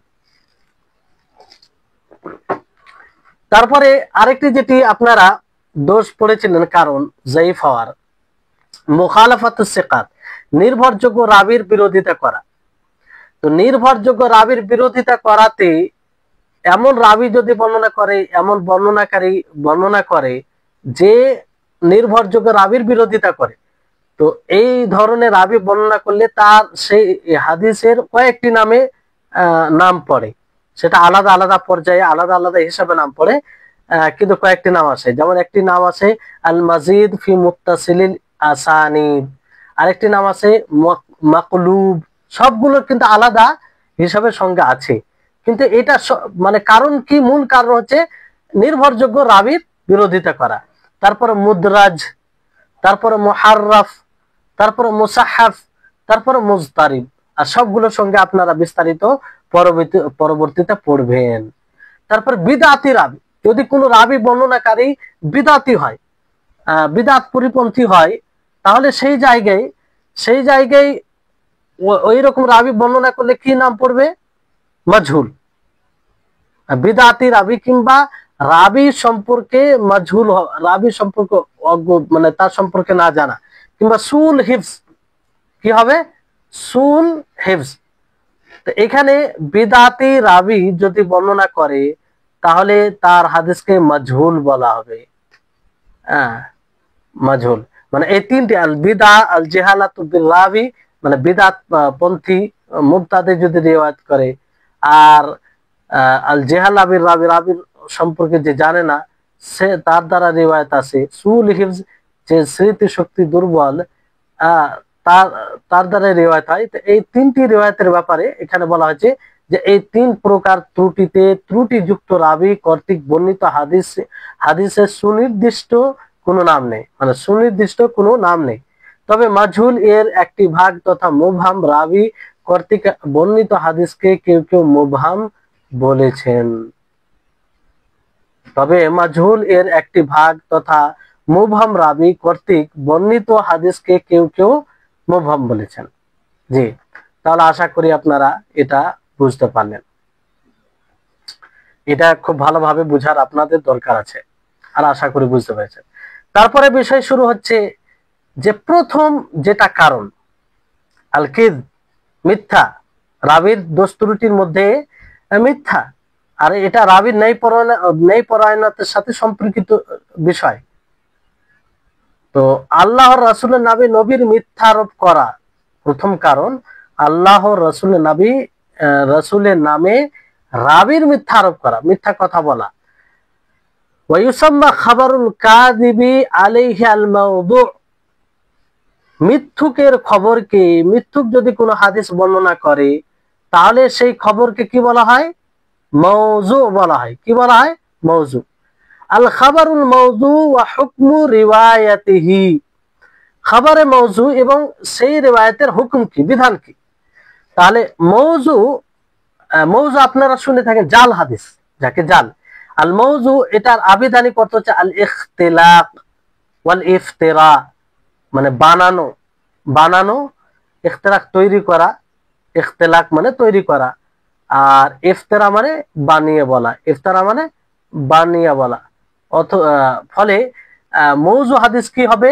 তারপরে আরেকটি যেটি আপনারা দোষ পড়েছিলেন কারণ যায়িফ হওয়ার, মুখালাফাতুস সিকাত, নির্ভরযোগ্য রাবির বিরোধিতা করা। তো নির্ভরযোগ্য রাবির বিরোধিতা করাতে এমন রাবি যদি বর্ণনা করে, এমন বর্ণনাকারী বর্ণনা করে যে নির্ভরযোগ্য রাবির বিরোধিতা করে, তো এই ধরনের রাবি বর্ণনা করলে তার সেই হাদিসের কয়েকটি নামে নাম পড়ে, সেটা আলাদা আলাদা পর্যায়ে আলাদা আলাদা হিসাবে নাম পড়ে, কিন্তু কয়েকটি নাম আছে। যেমন একটি নাম আছে আল মাজিদ ফি মুত্তাসিলিল আসানিদ, আরেকটি নাম আছে মাকলুব। সবগুলোর কিন্তু আলাদা হিসাবে সংজ্ঞা আছে, কিন্তু এটা মানে কারণ কি? মূল কারণ হচ্ছে নির্ভরযোগ্য রাবির বিরোধিতা করা। তারপরে মুদরাজ, তারপরে মুহাররাফ, তারপরে মুসাহাফ, তারপরে মুজতারিব। আর সবগুলোর সঙ্গে আপনারা বিস্তারিত পরবর্তীতে পড়বেন। তারপর বিদআতি রাবি, যদি কোনো রাবি বর্ণনাকারী বিদআতি হয়, বিদআত পরিপন্থী হয়, তাহলে সেই জায়গায় ওই রকম রাবি বর্ণনা করলে কি নাম পড়বে? মাজহুল। বিদআতি রাবি কিংবা রাবি সম্পর্কে মাজহুল, রাবি সম্পর্কে অজ্ঞ, মানে তার সম্পর্কে না জানা, কিংবা সুল হিফজ। কি হবে? সুল হিফজ। তো এখানে বিদআতি রাবি যদি বর্ণনা করে তাহলে তার হাদিসকে মাজহুল বলা হবে। মাজহুল মানে এই 3টি, আল বিদআ, আল জাহালাতু বিল রাবি, মানে বিদআত পন্থী মুবতাদি যদি রিওয়ায়াত করে, আর আল জাহালা বিল রাবি, রাবির সম্পর্কে যে জানে না সে, তার দ্বারা রিওয়ায়াত আছে। সুল হিফজ, যে স্মৃতি শক্তি দুর্বল, তার দ্বারা রিওয়ায়াত হয়। তো এই 3টি রিওয়ায়াতের ব্যাপারে এখানে বলা হয়েছে যে এই 3 প্রকার ত্রুটিযুক্ত রাবি কর্তৃক বর্ণিত হাদিসের সুনির্দিষ্ট কোনো নাম নেই, মানে সুনির্দিষ্ট কোনো নাম নেই। তবে মাজহুল এর একটি ভাগ তথা মুবহাম রাবি কর্তৃক বর্ণিত হাদিসকে কেউ কেউ মুবহাম বলেছেন। তবে মাজহুল এর একটি ভাগ তথা মুবহাম রাবি কর্তৃক বর্ণিত হাদিসকে কেউ কেউ মুবহাম বলেছেন। জি, তাহলে আশা করি আপনারা এটা বুঝতে পারলেন। এটা খুব ভালোভাবে বুঝার আপনাদের দরকার আছে, আর আশা করি বুঝতে পেরেছেন। তারপরে বিষয় শুরু হচ্ছে যে প্রথম যেটা কারণ আল কিদ, মিথ্যা, রাবির দোষ ত্রুটির মধ্যে মিথ্যা, আর এটা রাবির ন্যায় পরায়ণতার সাথে সম্পর্কিত বিষয়। তো আল্লাহর রাসূলের নামে নবীর মিথ্যা আরোপ করা প্রথম কারণ, আল্লাহর রাসূলের নামে রাবির মিথ্যা আরোপ করা, মিথ্যা কথা বলা। ওয়ায়ুসাম্মা খাবারুল কাযিবি আলাইহি আল মাওদু, মিথ্যুকের খবরকে, মিথ্যুক যদি কোনো হাদিস বর্ণনা করে তাহলে সেই খবরকে কি বলা হয়? মাওযু বলা হয়। কি বলা হয়? মাওযু। আল খাবারুল মাওযু ওয়া হুকমু রিওয়ায়াতিহি, খাবারে মাওযু এবং সেই রিওয়ায়াতের হুকুম কি, বিধান কি। তাহলে মাওযু, মাওযু আপনারা শুনে থাকেন জাল হাদিস, যাকে জাল। আল মাওযু এটার আবিধানিক অর্থ হচ্ছে আল ইখতিলাক ওয়াল ইফতিরা, মানে বানানো, বানানো, ইখতিলাক তৈরি করা, ইখতিলাক মানে তৈরি করা, আর ইফতিরা মানে বানিয়ে বলা, ইফতারা মানে বানিয়ে বলা। ফলে মৌজু হাদিস কি হবে?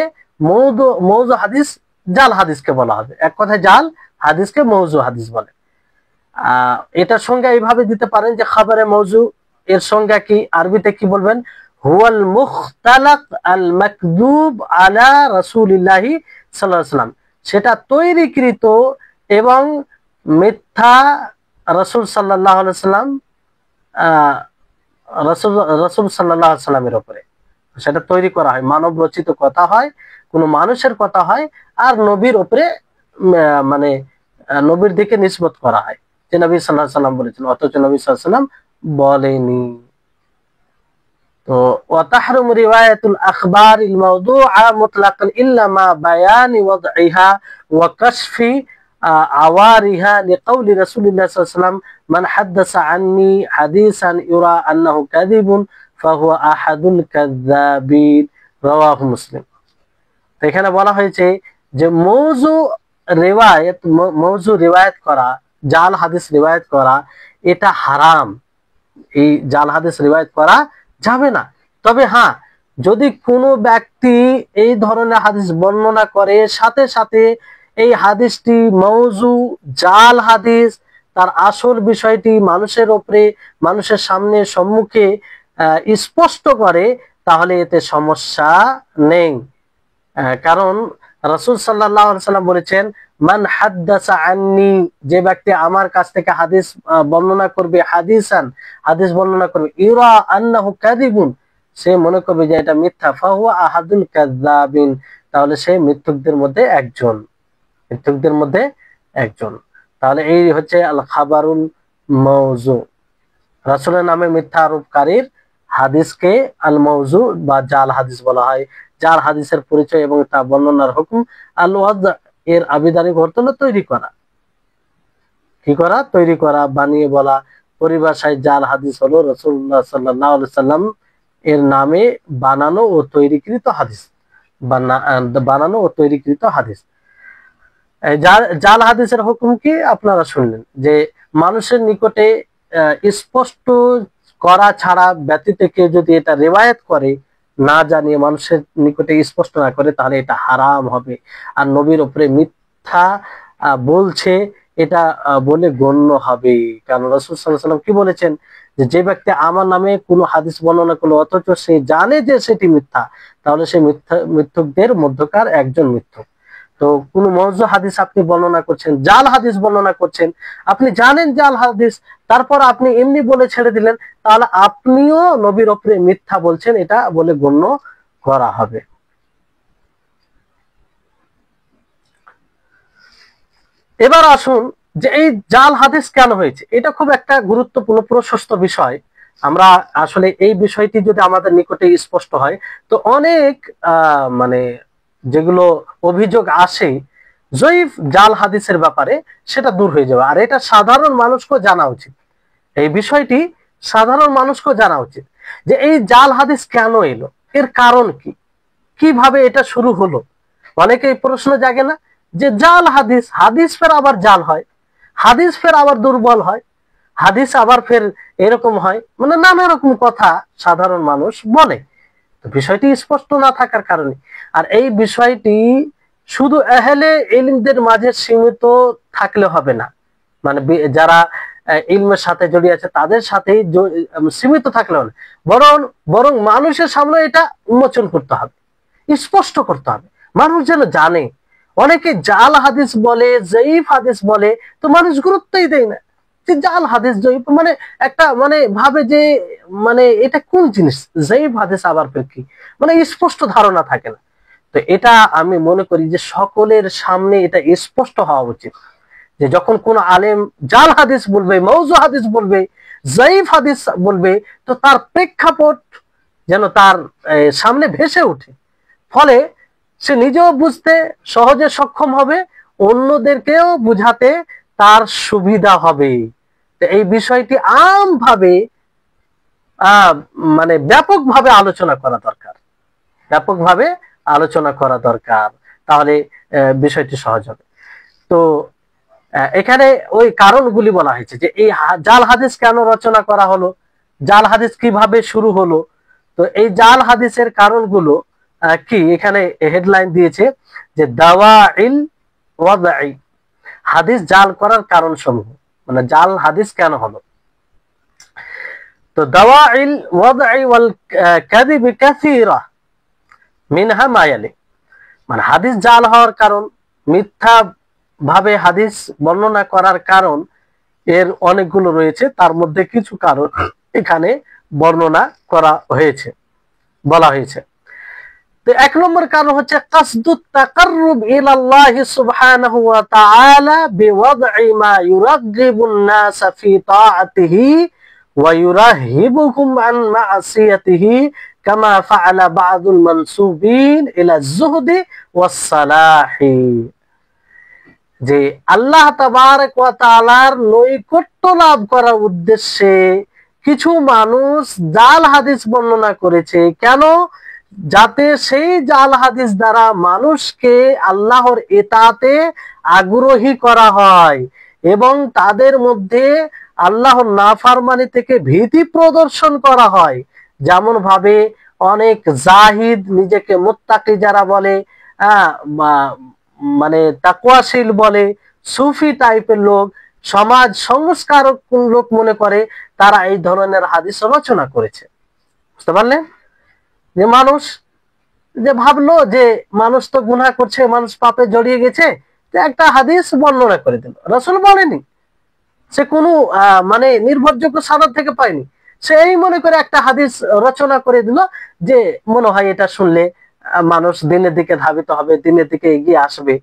মৌজু হাদিস জাল হাদিসকে বলা হবে। এক কথায় জাল হাদিসকে মৌজু হাদিস বলে। এটার সংজ্ঞা এইভাবে দিতে পারেন যে খাবারে মৌজু এর সংজ্ঞা কি, আরবিতে কি বলবেন? হুয়াল মুখতালাক আল মাকযুব আলা রাসূলিল্লাহি সাল্লাল্লাহু আলাইহি ওয়াসাল্লাম, সেটা তৈরিকৃত এবং মিথ্যা রাসূল সাল্লাল্লাহু আলাইহি ওয়াসাল্লাম, রাসূল সাল্লাল্লাহু আলাইহি ওয়াসাল্লামের উপরে সেটা তৈরি করা হয়। মানব রচিত কথা হয়, কোন মানুষের কথা হয়, আর নবীর উপরে মানে নবীর দিকে নিসবত করা হয় যে নবী সাল্লাল্লাহু আলাইহি ওয়াসাল্লাম বলেছেন, অথচ নবী সাল্লাল্লাহু আলাইহি ওয়াসাল্লাম বলেনি। তো ওয়া তাহরুমু রিওয়ায়াতুল আখবারিল মাওদুআ মুতলাকান ইল্লা মা বায়ানি ওয়াদইহা ওয়া কাশফি আওয়ারিহা লিকাউলি রাসূলিল্লাহ সাল্লাল্লাহু আলাইহি ওয়াসাল্লাম মান হাদাসা আন্নি হাদিসান ইউরা আন্নাহু কাযিবুন ফাহুয়া আহাদুল কাযযাবিন, রাওয়াহু মুসলিম। তো এখানে বলা হয়েছে যে মৌজু রিওয়ায়াত করা, জাল হাদিস রিওয়ায়াত করা, এটা হারাম। এই জাল হাদিস রিওয়ায়াত করা যাবে না। তবে হ্যাঁ, যদি কোনো ব্যক্তি এই ধরনের হাদিস বর্ণনা করে, সাথে সাথে এই হাদিসটি মৌজু, জাল হাদিস, তার আসল বিষয়টি মানুষের উপরে, মানুষের সামনে, সম্মুখে স্পষ্ট করে, তাহলে এতে সমস্যা নেই। কারণ রাসূল সাল্লাল্লাহু আলাইহি ওয়াসাল্লাম বলেছেন, মান হাদ্দাসা আন্নি, যে ব্যক্তি আমার কাছ থেকে হাদিস বর্ণনা করবে, হাদিস বর্ণনা করবে, ইউরা আন্নাহু কাযিবুন, সে মনে করবে যে এটা মিথ্যা, ফাহুয়া আহাদুল কাযযাবিন, তাহলে সে মিথ্যুকদের মধ্যে একজন, মিথ্যুকদের মধ্যে একজন। তাহলে এই হচ্ছে আল খাবারুল মাওযু, রাসূলের নামে মিথ্যা আরোপকারীর হাদিসকে আল মাওযু বা জাল হাদিস বলা হয়। জাল হাদিসের পরিচয় এবং তা বর্ণনার হুকুম, আল ওয়াদ এর আবিধানিক অর্থ হলো তৈরি করা। কি করা? তৈরি করা, বানিয়ে বলা। পরিভাষায় জাল হাদিস হলো রাসূলুল্লাহ সাল্লাল্লাহু আলাইহি ওয়াসাল্লাম এর নামে বানানো ও তৈরিকৃত হাদিস, বানানো ও তৈরিকৃত হাদিস। জাল হাদিসের হুকুম কি আপনারা শুনলেন, যে মানুষের নিকটে স্পষ্ট করা ছাড়া ব্যতীত কেউ যদি এটা রিওয়ায়াত করে, না জানিয়ে মানুষের নিকটে স্পষ্ট না করে, তাহলে এটা হারাম হবে। আর নবীর উপরে মিথ্যা বলছে এটা বলে গণ্য হবে। কারণ রাসূল সাল্লাল্লাহু আলাইহি ওয়াসাল্লাম কি বলেছেন, যে ব্যক্তি আমার নামে কোনো হাদিস বর্ণনা করলো অথচ সে জানে যে সেটি মিথ্যা, তাহলে সে মিথ্যুকদের মধ্যকার একজন মিথ্যুক। তো কোন মওযু হাদিস আপনি বর্ণনা করছেন, জাল হাদিস বর্ণনা করছেন, আপনি জানেন জাল হাদিস, তারপর আপনি এমনি বলে ছেড়ে দিলেন, তাহলে আপনিও নবীর উপরে মিথ্যা বলছেন, এটা বলে গণ্য করা হবে। এবার আসুন যে এই জাল হাদিস কেন হয়েছে, এটা খুব একটা গুরুত্বপূর্ণ প্রশস্ত বিষয়। আমরা আসলে এই বিষয়টি যদি আমাদের নিকটে স্পষ্ট হয়, তো অনেক মানে যেগুলো অভিযোগ আসে জয়ীফ জাল হাদিসের ব্যাপারে, সেটা দূর হয়ে যাবে। আর এটা সাধারণ মানুষকেও জানা উচিত, এই বিষয়টি সাধারণ মানুষকেও জানা উচিত যে এই জাল হাদিস কেন এলো, এর কারণ কি, কিভাবে এটা শুরু হলো। অনেকেই প্রশ্ন জাগে না যে জাল হাদিস, হাদিস ফের আবার জাল হয়, হাদিস ফের আবার দুর্বল হয়, হাদিস আবার ফের এরকম হয়, মানে নানা রকম কথা সাধারণ মানুষ বলে। তো বিষয়টি স্পষ্ট না থাকার কারণে, আর এই বিষয়টি শুধু আহলে ইলমদের মাঝে সীমিত থাকলে হবে না, মানে যারা ইলমের সাথে জড়িয়ে আছে তাদের সাথেই সীমিত থাকলে হবে না, বরং বরং মানুষের সামনে এটা উন্মোচন করতে হবে, স্পষ্ট করতে হবে, মানুষ যেন জানে। অনেকে জাল হাদিস বলে, জয়ীফ হাদিস বলে, তো মানুষ গুরুত্বই দেয় না যে জাল হাদিস জয়ীফ, মানে একটা মানে ভাবে যে মানে এটা কোন জিনিস, জয়ীফ হাদিস আবার কি, মানে স্পষ্ট ধারণা থাকে না। তো এটা আমি মনে করি যে সকলের সামনে এটা স্পষ্ট হওয়া উচিত, যে যখন কোন আলেম জাল হাদিস বলবে, মওযু হাদিস বলবে, জয়ীফ হাদিস বলবে, তো তার প্রেক্ষাপট যেন তার সামনে ভেসে ওঠে, ফলে সে নিজেও বুঝতে সহজে সক্ষম হবে, অন্যদেরকেও বুঝাতে তার সুবিধা হবে। এই বিষয়টি আমভাবে মানে ব্যাপকভাবে আলোচনা করা দরকার, ব্যাপকভাবে আলোচনা করা দরকার, তাহলে বিষয়টি সহজ হবে। তো এখানে ওই কারণগুলি বলা হয়েছে যে এই জাল হাদিস কেন রচনা করা হলো, জাল হাদিস কিভাবে শুরু হলো। তো এই জাল হাদিসের কারণগুলো কি এখানে হেডলাইন দিয়েছে যে দাওয়াইল ওয়াদাই, হাদিস জাল করার কারণ সমূহ, মানে জাল হাদিস কেন হলো। তো দাওয়াইল ওয়াদাই ওয়াল কাযিব কাসীরা মিনহা মা ইয়ালি, মানে হাদিস জাল হওয়ার কারণ, মিথ্যা ভাবে হাদিস বর্ণনা করার কারণ এর অনেকগুলো রয়েছে, তার মধ্যে কিছু কারণ এখানে বর্ণনা করা হয়েছে, বলা হয়েছে। তো এক নম্বর কারণ হচ্ছে কাসদুত তাকাররুব ইলাল্লাহি সুবহানাহু ওয়া তাআলা বিওয়াদ'i মা ইউরাগিবুন নাস ফি তাআতিহি ওয়া ইউরাহিবুহুম আন মা'সিয়াতিহি কামা ফাআলা বা'দুল মানসুবিন ইলা যুহদি ওয়াস সালাহি, যে আল্লাহ তাবারক ওয়া তাআলার নৈকট্য লাভ করার উদ্দেশ্যে কিছু মানুষ জাল হাদিস বর্ণনা করেছে। কেন? যাতে সেই জাল হাদিস দ্বারা মানুষকে আল্লাহর ইতাআতে আগ্রহী করা হয় এবং তাদের মধ্যে আল্লাহর নাফরমানি থেকে ভীতি প্রদর্শন করা হয়। যেমন ভাবে অনেক জাহিদ নিজেকে মুত্তাকি যারা বলে, মানে তাকওয়াশীল বলে, সুফি টাইপের লোক, সমাজ সংস্কারক লোক মনে করে তারা এই ধরনের হাদিস রচনা করেছে। বুঝতে পারলেন? যে মানুষ যে ভাবলো যে মানুষ তো গুনাহ করছে, মানুষ পাপে জড়িয়ে গেছে, একটা হাদিস বর্ণনা করে দিল, রাসূল বলেনি, সে কোনো মানে নির্ভরযোগ্য সানদ থেকে পায়নি, সে এই মনে করে একটা হাদিস রচনা করে দিল যে মনে হয় এটা শুনলে মানুষ দিনের দিকে ধাবিত হবে, দিনের দিকে এগিয়ে আসবে।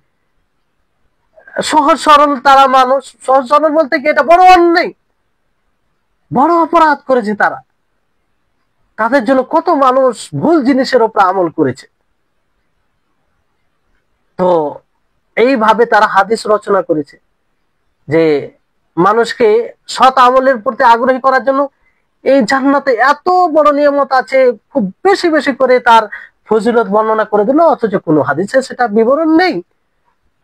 সহজ সরল তারা মানুষ, সহজ সরল বলতে কি এটা বড় অন্যায়, বড় অপরাধ করেছে তারা, তাদের জন্য কত মানুষ ভুল জিনিসের উপর আমল করেছে। তো এইভাবে তারা হাদিস রচনা করেছে যে মানুষকে সৎ আমলের প্রতি আগ্রহী করার জন্য এই জান্নাতে এত বড় নিয়ামত আছে, খুব বেশি বেশি করে তার ফজিলত বর্ণনা করে দিল, অথচ কোনো হাদিসে সেটা বিবরণ নেই,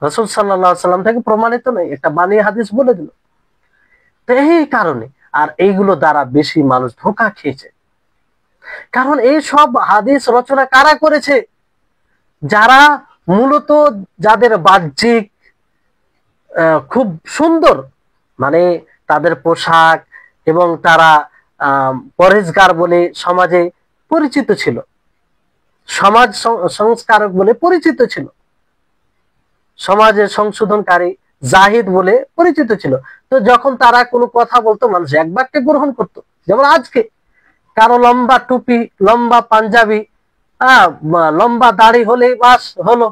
রাসূল সাল্লাল্লাহু আলাইহি সাল্লাম থেকে প্রমাণিত নেই, একটা বানিয়ে হাদিস বলে দিল। তো এই কারণে আর এইগুলো দ্বারা বেশি মানুষ ধোঁকা খেয়েছে। কারণ এই সব হাদিস রচনা কারা করেছে? যারা মূলত যাদের বাহ্যিক খুব সুন্দর, মানে তাদের পোশাক এবং তারা পরেজগার বলে সমাজে পরিচিত ছিল, সমাজ সংস্কারক বলে পরিচিত ছিল, সমাজের সংশোধনকারী জাহিদ বলে পরিচিত ছিল। তো যখন তারা কোনো কথা বলতো মানুষ এক বাক্যে গ্রহণ করত। যেমন আজকে কারো লম্বা টুপি, লম্বা পাঞ্জাবি, লম্বা দাড়ি হলেই বাস হলো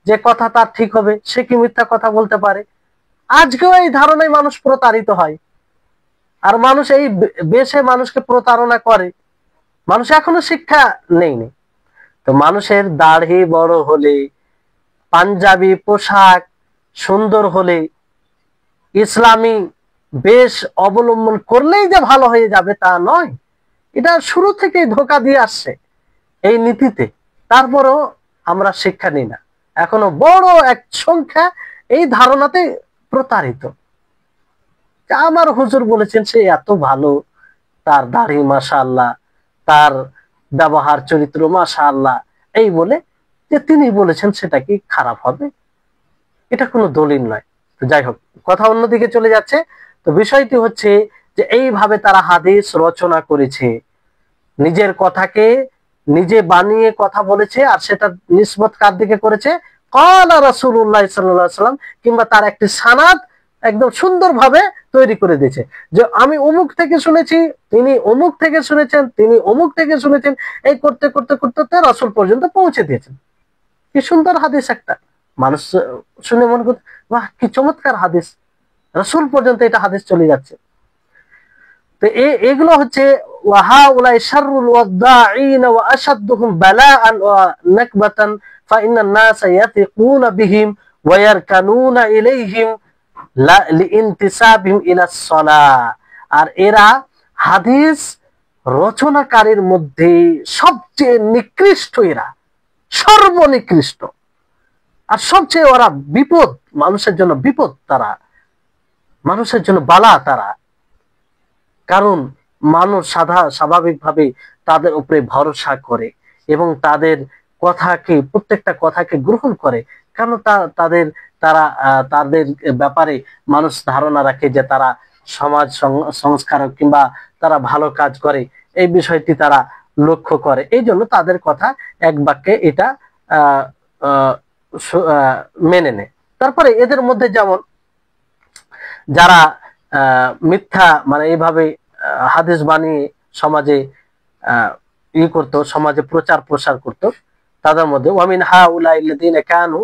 যে কথা তার ঠিক হবে, সে কি মিথ্যা কথা বলতে পারে। আজকেও এই ধারণায় মানুষ প্রতারিত হয়, আর মানুষ এই বেশে মানুষকে প্রতারণা করে। মানুষ এখনো শিক্ষা নেই। তো মানুষের দাড়ি বড় হলে, পাঞ্জাবি পোশাক সুন্দর হলে, ইসলামী বেশ অবলম্বন করলেই যে ভালো হয়ে যাবে তা নয়, এটা শুরু থেকেই ধোঁকা দিয়ে আসছে এই নীতিতে। তারপরেও আমরা শিক্ষা নিই না, এখনো বড় এক সংখ্যা এই ধারণাতে প্রতারিত। যে আমার হুজুর বলেছেন সে এত ভালো, তার দাড়ি মাশাআল্লাহ, তার ব্যবহার চরিত্র মাশাআল্লাহ, এই বলে যে তিনি বলেছেন সেটা কি খারাপ হবে? এটা কোনো দলিল নয়। তো যাই হোক, কথা অন্যদিকে চলে যাচ্ছে। তো বিষয়টি হচ্ছে যে এইভাবে তারা হাদিস রচনা করেছে, নিজের কথাকে নিজে বানিয়ে কথা বলেছে, আর সেটা নিসবত কার দিকে করেছে? ক্বালা রাসূলুল্লাহ সাল্লাল্লাহু আলাইহি ওয়াসাল্লাম, কিংবা তার একটি সানাদ একদম সুন্দরভাবে তৈরি করে দিয়েছে যে আমি অমুক থেকে শুনেছি, তিনি অমুক থেকে শুনেছেন, তিনি অমুক থেকে শুনেছেন, এই করতে করতে করতে রাসূল পর্যন্ত পৌঁছে দিয়েছেন। কি সুন্দর হাদিস একটা, মানুষ শুনে মনে করতে বাহ কি চমৎকার হাদিস, রাসূল পর্যন্ত এটা হাদিস চলে যাচ্ছে। তো এগুলো হচ্ছে ওয়াহাউলাই শাররুল ওয়াদাঈন ওয়া আশাদ্দুহুম বালাআন ওয়া নাকবাতান ফাইন্নান নাসা ইয়াতিকুনা বিহিম ওয়া ইয়ারকানুনা ইলাইহিম লিইনতিসাবিহিম ইলাস সালাহ। আর এরা হাদিস রচনাকারীর মধ্যে সবচেয়ে নিকৃষ্ট, এরা সর্বনিকৃষ্ট, আর সবচেয়ে ওরা বিপদ, মানুষের জন্য বিপদ, তারা মানুষের জন্য বালা তারা। কারণ মানুষ স্বাভাবিকভাবে তাদের উপরে ভরসা করে এবং তাদের কথাকে, প্রত্যেকটা কথাকে গ্রহণ করে, কারণ তাদের ব্যাপারে মানুষ ধারণা রাখে যে তারা সমাজ সংস্কারক কিংবা তারা ভালো কাজ করে, এই বিষয়টি তারা লক্ষ্য করে। এই জন্য তাদের কথা এক বাক্যে এটা মেনে নেয়। তারপরে এদের মধ্যে যেমন যারা মিথ্যা মানে এইভাবে হাদিস বানিয়ে সমাজে করতো, সমাজে প্রচার প্রসার করতো, তাদের মধ্যে ওয়ামিন হাউলাইল্লাযীনা কানু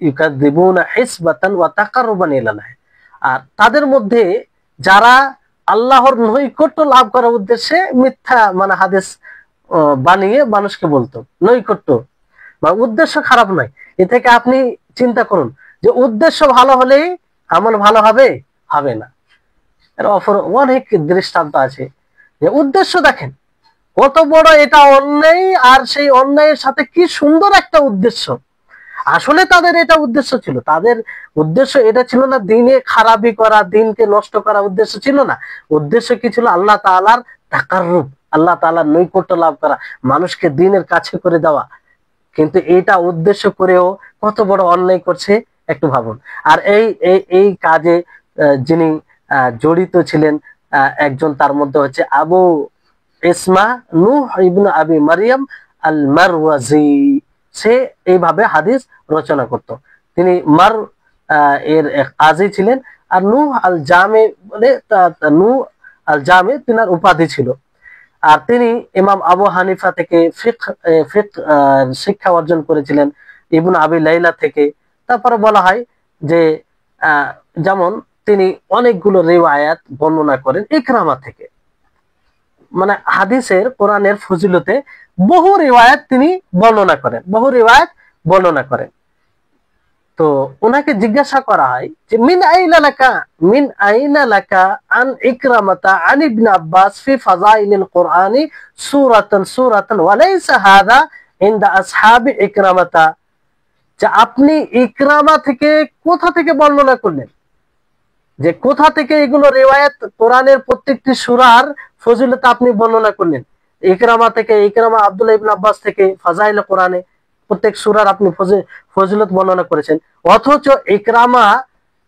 ইউকাযযিবুনা হিসবাতান ওয়া তাকাররুবান ইলাল্লাহ। আর তাদের মধ্যে যারা আল্লাহর নৈকট্য লাভ করার উদ্দেশ্যে মিথ্যা মানে হাদিস বানিয়ে মানুষকে বলতো, নৈকট্য বা উদ্দেশ্য খারাপ নয়। এ থেকে আপনি চিন্তা করুন যে উদ্দেশ্য ভালো হলেই আমল ভালো হবে, হবে না। এর অপর অনেক দৃষ্টান্ত আছে যে উদ্দেশ্য দেখেন কত বড় এটা অন্যায়, আর সেই অন্যায়ের সাথে কি সুন্দর একটা উদ্দেশ্য। আসলে তাদের এটা উদ্দেশ্য ছিল, তাদের উদ্দেশ্য এটা ছিল না দিনে খারাপি করা, দিনকে নষ্ট করা উদ্দেশ্য ছিল না। উদ্দেশ্য কি ছিল? আল্লাহ তাআলার তাকাররুব, আল্লাহ তাআলার নৈকট্য লাভ করা, মানুষকে দিনের কাছে করে দেওয়া। কিন্তু এইটা উদ্দেশ্য করেও কত বড় অন্যায় করছে একটু ভাবুন। আর এই কাজে যিনি জড়িত ছিলেন একজন, তার মধ্যে হচ্ছে আবু ইসমা নূহ ইবনে আবি মারইয়াম আল মারওয়াজি। সে এইভাবে হাদিস রচনা করত। তিনি এর কাজী ছিলেন। আর নূহ আল জামে বলে, নূহ আল জামে তিনার উপাধি ছিল। আর তিনি ইমাম আবু হানিফা থেকে ফিকহ শিক্ষা অর্জন করেছিলেন, ইবনে আবি লাইলা থেকে। তারপরে বলা হয় যে যেমন তিনি অনেকগুলো রিওয়ায়াত বর্ণনা করেন ইকরামা থেকে, মানে হাদিসের কোরআনের ফজিলতে বহু রিওয়ায়াত তিনি বর্ণনা করেন, বহু রিওয়ায়াত বর্ণনা করেন। তো ওনাকে জিজ্ঞাসা করা হয় যে মিন আইনা লাকা আন ইকরামাতা আন ইবনে আব্বাস ফি ফাযাইলিল কুরআনি সূরাতান ওয়া লাইসা হাযা ইনদা আসহাবি ইকরামাতা। যে আপনি ইকরামা থেকে কোথা থেকে বর্ণনা করলেন, যে কোথা থেকে এগুলো রিওয়ায়াত, কোরআনের প্রত্যেকটি সূরার ফজিলত আপনি বর্ণনা করলেন ইকরামা থেকে, ইকরামা আব্দুল্লাহ ইবনে আব্বাস থেকে, ফাযাইল কোরআনে প্রত্যেক সূরার আপনি ফজিলত বর্ণনা করেছেন। অথচ ইকরামা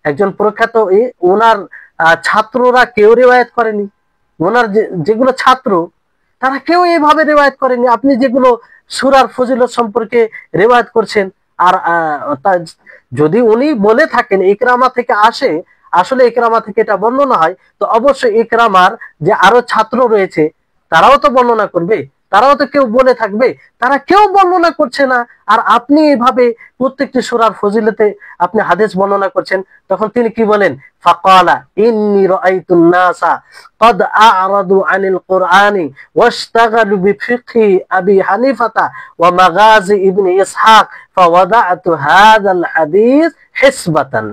একজন প্রখ্যাত, ওনার ছাত্ররা কেউ রিওয়ায়াত করেনি, ওনার যেগুলো ছাত্র তারা কেউ এইভাবে রিওয়ায়াত করেনি। আপনি যেগুলো সূরার ফজিলত সম্পর্কে রিওয়ায়াত করছেন, আর যদি উনি বলে থাকেন ইকরামা থেকে আসে, আসলে ইকরামা থেকে এটা বর্ণনা হয়, তো অবশ্যই ইকরামার যে আরো ছাত্র রয়েছে তারাও তো বর্ণনা করবে, তারাও তো কেউ বলে থাকবে, তারা কেউ বর্ণনা করছে না। আর আপনি এইভাবে প্রত্যেকটি সূরার ফজিলতে আপনি হাদিস বর্ণনা করছেন। তখন তিনি কি বলেন? ফাকালা ইন্নী রাআইতুন নাসা ক্বাদ আ'রাদু আনিল কুরআনি ওয়াশতাগালু বিফিকহি আবি হানিফাতা ওয়া মাগাজি ইবনে ইসহাক ফাওয়াদা'তু হাযাল হাদিস হিসবাতান।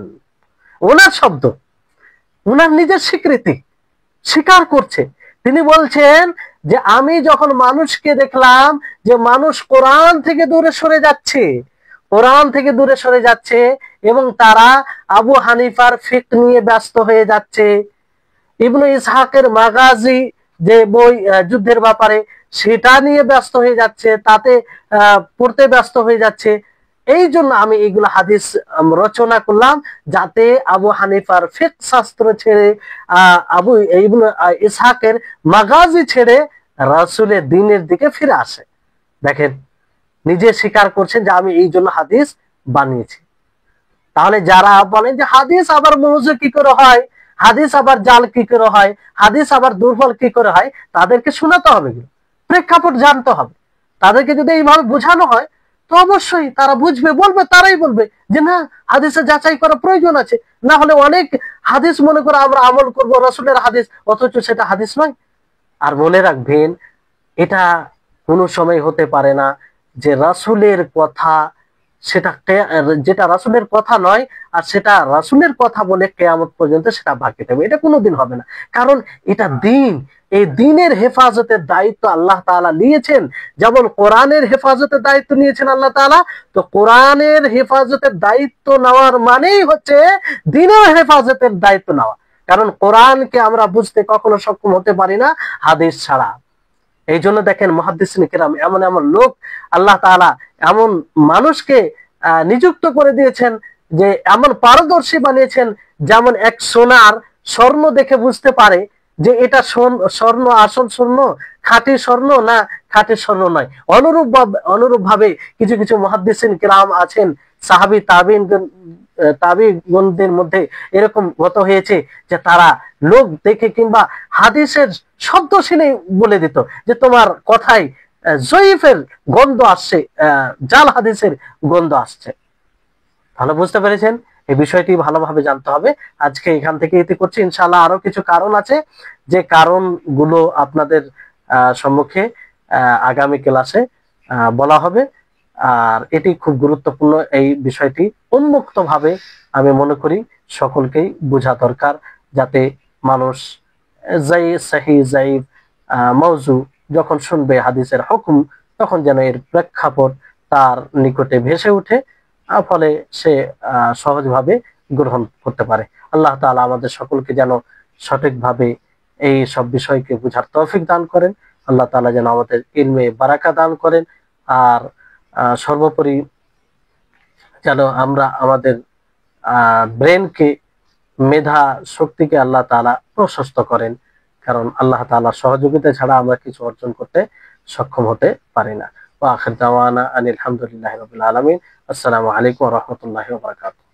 ওনার শব্দ, ওনার নিজের স্বীকৃতি, স্বীকার করছে। তিনি বলছেন যে আমি যখন মানুষকে দেখলাম যে মানুষ কোরআন থেকে দূরে সরে যাচ্ছে, কোরআন থেকে দূরে সরে যাচ্ছে, এবং তারা আবু হানিফার ফিকহ নিয়ে ব্যস্ত হয়ে যাচ্ছে। ইবনে ইসহাকের মাগাজি যে বই যুদ্ধের ব্যাপারে, সেটা নিয়ে ব্যস্ত হয়ে যাচ্ছে, তাতে পড়তে ব্যস্ত হয়ে যাচ্ছে। এই জন্য আমি এইগুলো হাদিস রচনা করলাম, যাতে আবু হানিফার ফিকহ শাস্ত্র ছেড়ে আবু ইবনে ইসহাকের মাগাজি ছেড়ে রাসূলের দ্বীনের দিকে ফিরে আসে। দেখেন, নিজে স্বীকার করছেন যে আমি এই জন্য হাদিস বানিয়েছি। তাহলে যারা বলেন যে হাদিস আবার মৌজু কি করে হয়, হাদিস আবার জাল কি করে হয়, হাদিস আবার দুর্বল কি করে হয়, তাদেরকে শোনাতে হবে, প্রেক্ষাপট জানতে হবে। তাদেরকে যদি এইভাবে বোঝানো হয় তো অবশ্যই তারা বুঝবে, বলবে, তারাই বলবে যে না, হাদিসে যাচাই করা প্রয়োজন আছে। না হলে অনেক হাদিস মনে করে আমরা আমল করব রাসূলের হাদিস, অথচ সেটা হাদিস নয়। আর মনে রাখবেন, এটা কোনো সময় হতে পারে না যে রাসূলের কথা সেটা যেটা রাসূলের কথা নয় আর সেটা রাসূলের কথা বলে কিয়ামত পর্যন্ত সেটা বাকি থাকবে, এটা কোনোদিন হবে না। কারণ এটা দ্বীন, এই দ্বীনের হেফাজতের দায়িত্ব আল্লাহ তাআলা নিয়েছেন। যেমন কোরআনের হেফাজতের দায়িত্ব নিয়েছেন আল্লাহ তাআলা, তো কোরআনের হেফাজতের দায়িত্ব নেওয়ার মানেই হচ্ছে দ্বীনের হেফাজতের দায়িত্ব নেওয়া। কারণ কোরআনকে আমরা বুঝতে কখনো সক্ষম হতে পারি না হাদিস ছাড়া। এই জন্য দেখেন মুহাদ্দিসিন কিরাম, এমন এমন লোক আল্লাহ তাআলা এমন মানুষকে নিযুক্ত করে দিয়েছেন, যে এমন পারদর্শী বানিয়েছেন, যেমন এক সোনার স্বর্ণ দেখে বুঝতে পারে যে এটা স্বর্ণ, আসল স্বর্ণ, খাঁটি স্বর্ণ না খাঁটি স্বর্ণ নয়। অনুরূপ ভাবে কিছু কিছু মুহাদ্দিসিন কিরাম আছেন, সাহাবী তাবিঈনদের মধ্যে এরকম গত হয়েছে যে তারা লোক দেখে কিংবা হাদিসের শব্দ শুনে বলে দিত যে তোমার কথাই জয়ীফের গন্ধ আসছে, জাল হাদিসের গন্ধ আসছে। ভালো বুঝতে পেরেছেন? এই বিষয়টি ভালোভাবে জানতে হবে। আজকে এখান থেকে ইতি করছি। ইনশাআল্লাহ আরো কিছু কারণ আছে, যে কারণগুলো আপনাদের সম্মুখে আগামী ক্লাসে বলা হবে। আর এটি খুব গুরুত্বপূর্ণ, এই বিষয়টি উন্মুক্ত ভাবে আমি মনে করি সকলকেই বোঝা দরকার, যাতে মানুষ সহিহ যায়িফ মাউজু যখন শুনবে হাদিসের হুকুম, তখন যেন এর প্রেক্ষাপট তার নিকটে ভেসে ওঠে, ফলে সে সহজভাবে গ্রহণ করতে পারে। আল্লাহ তাআলা আমাদের সকলকে যেন সঠিকভাবে এই সব বিষয়কে বোঝার তৌফিক দান করেন। আল্লাহ তাআলা যেন আমাদের ইলমে বারাকা দান করেন। আর সর্বোপরি যেন আমরা আমাদের ব্রেনকে, মেধা শক্তিকে আল্লাহ তাআলা প্রশস্ত করেন। কারণ আল্লাহ তাআলার সহযোগিতা ছাড়া আমরা কিছু অর্জন করতে সক্ষম হতে পারি না। ওয়া আখির দাওয়ানা আনিল হামদুলিল্লাহি রাব্বিল আলামিন। আসসালামু আলাইকুম ওয়া রাহমাতুল্লাহি ওয়া বারাকাতুহু।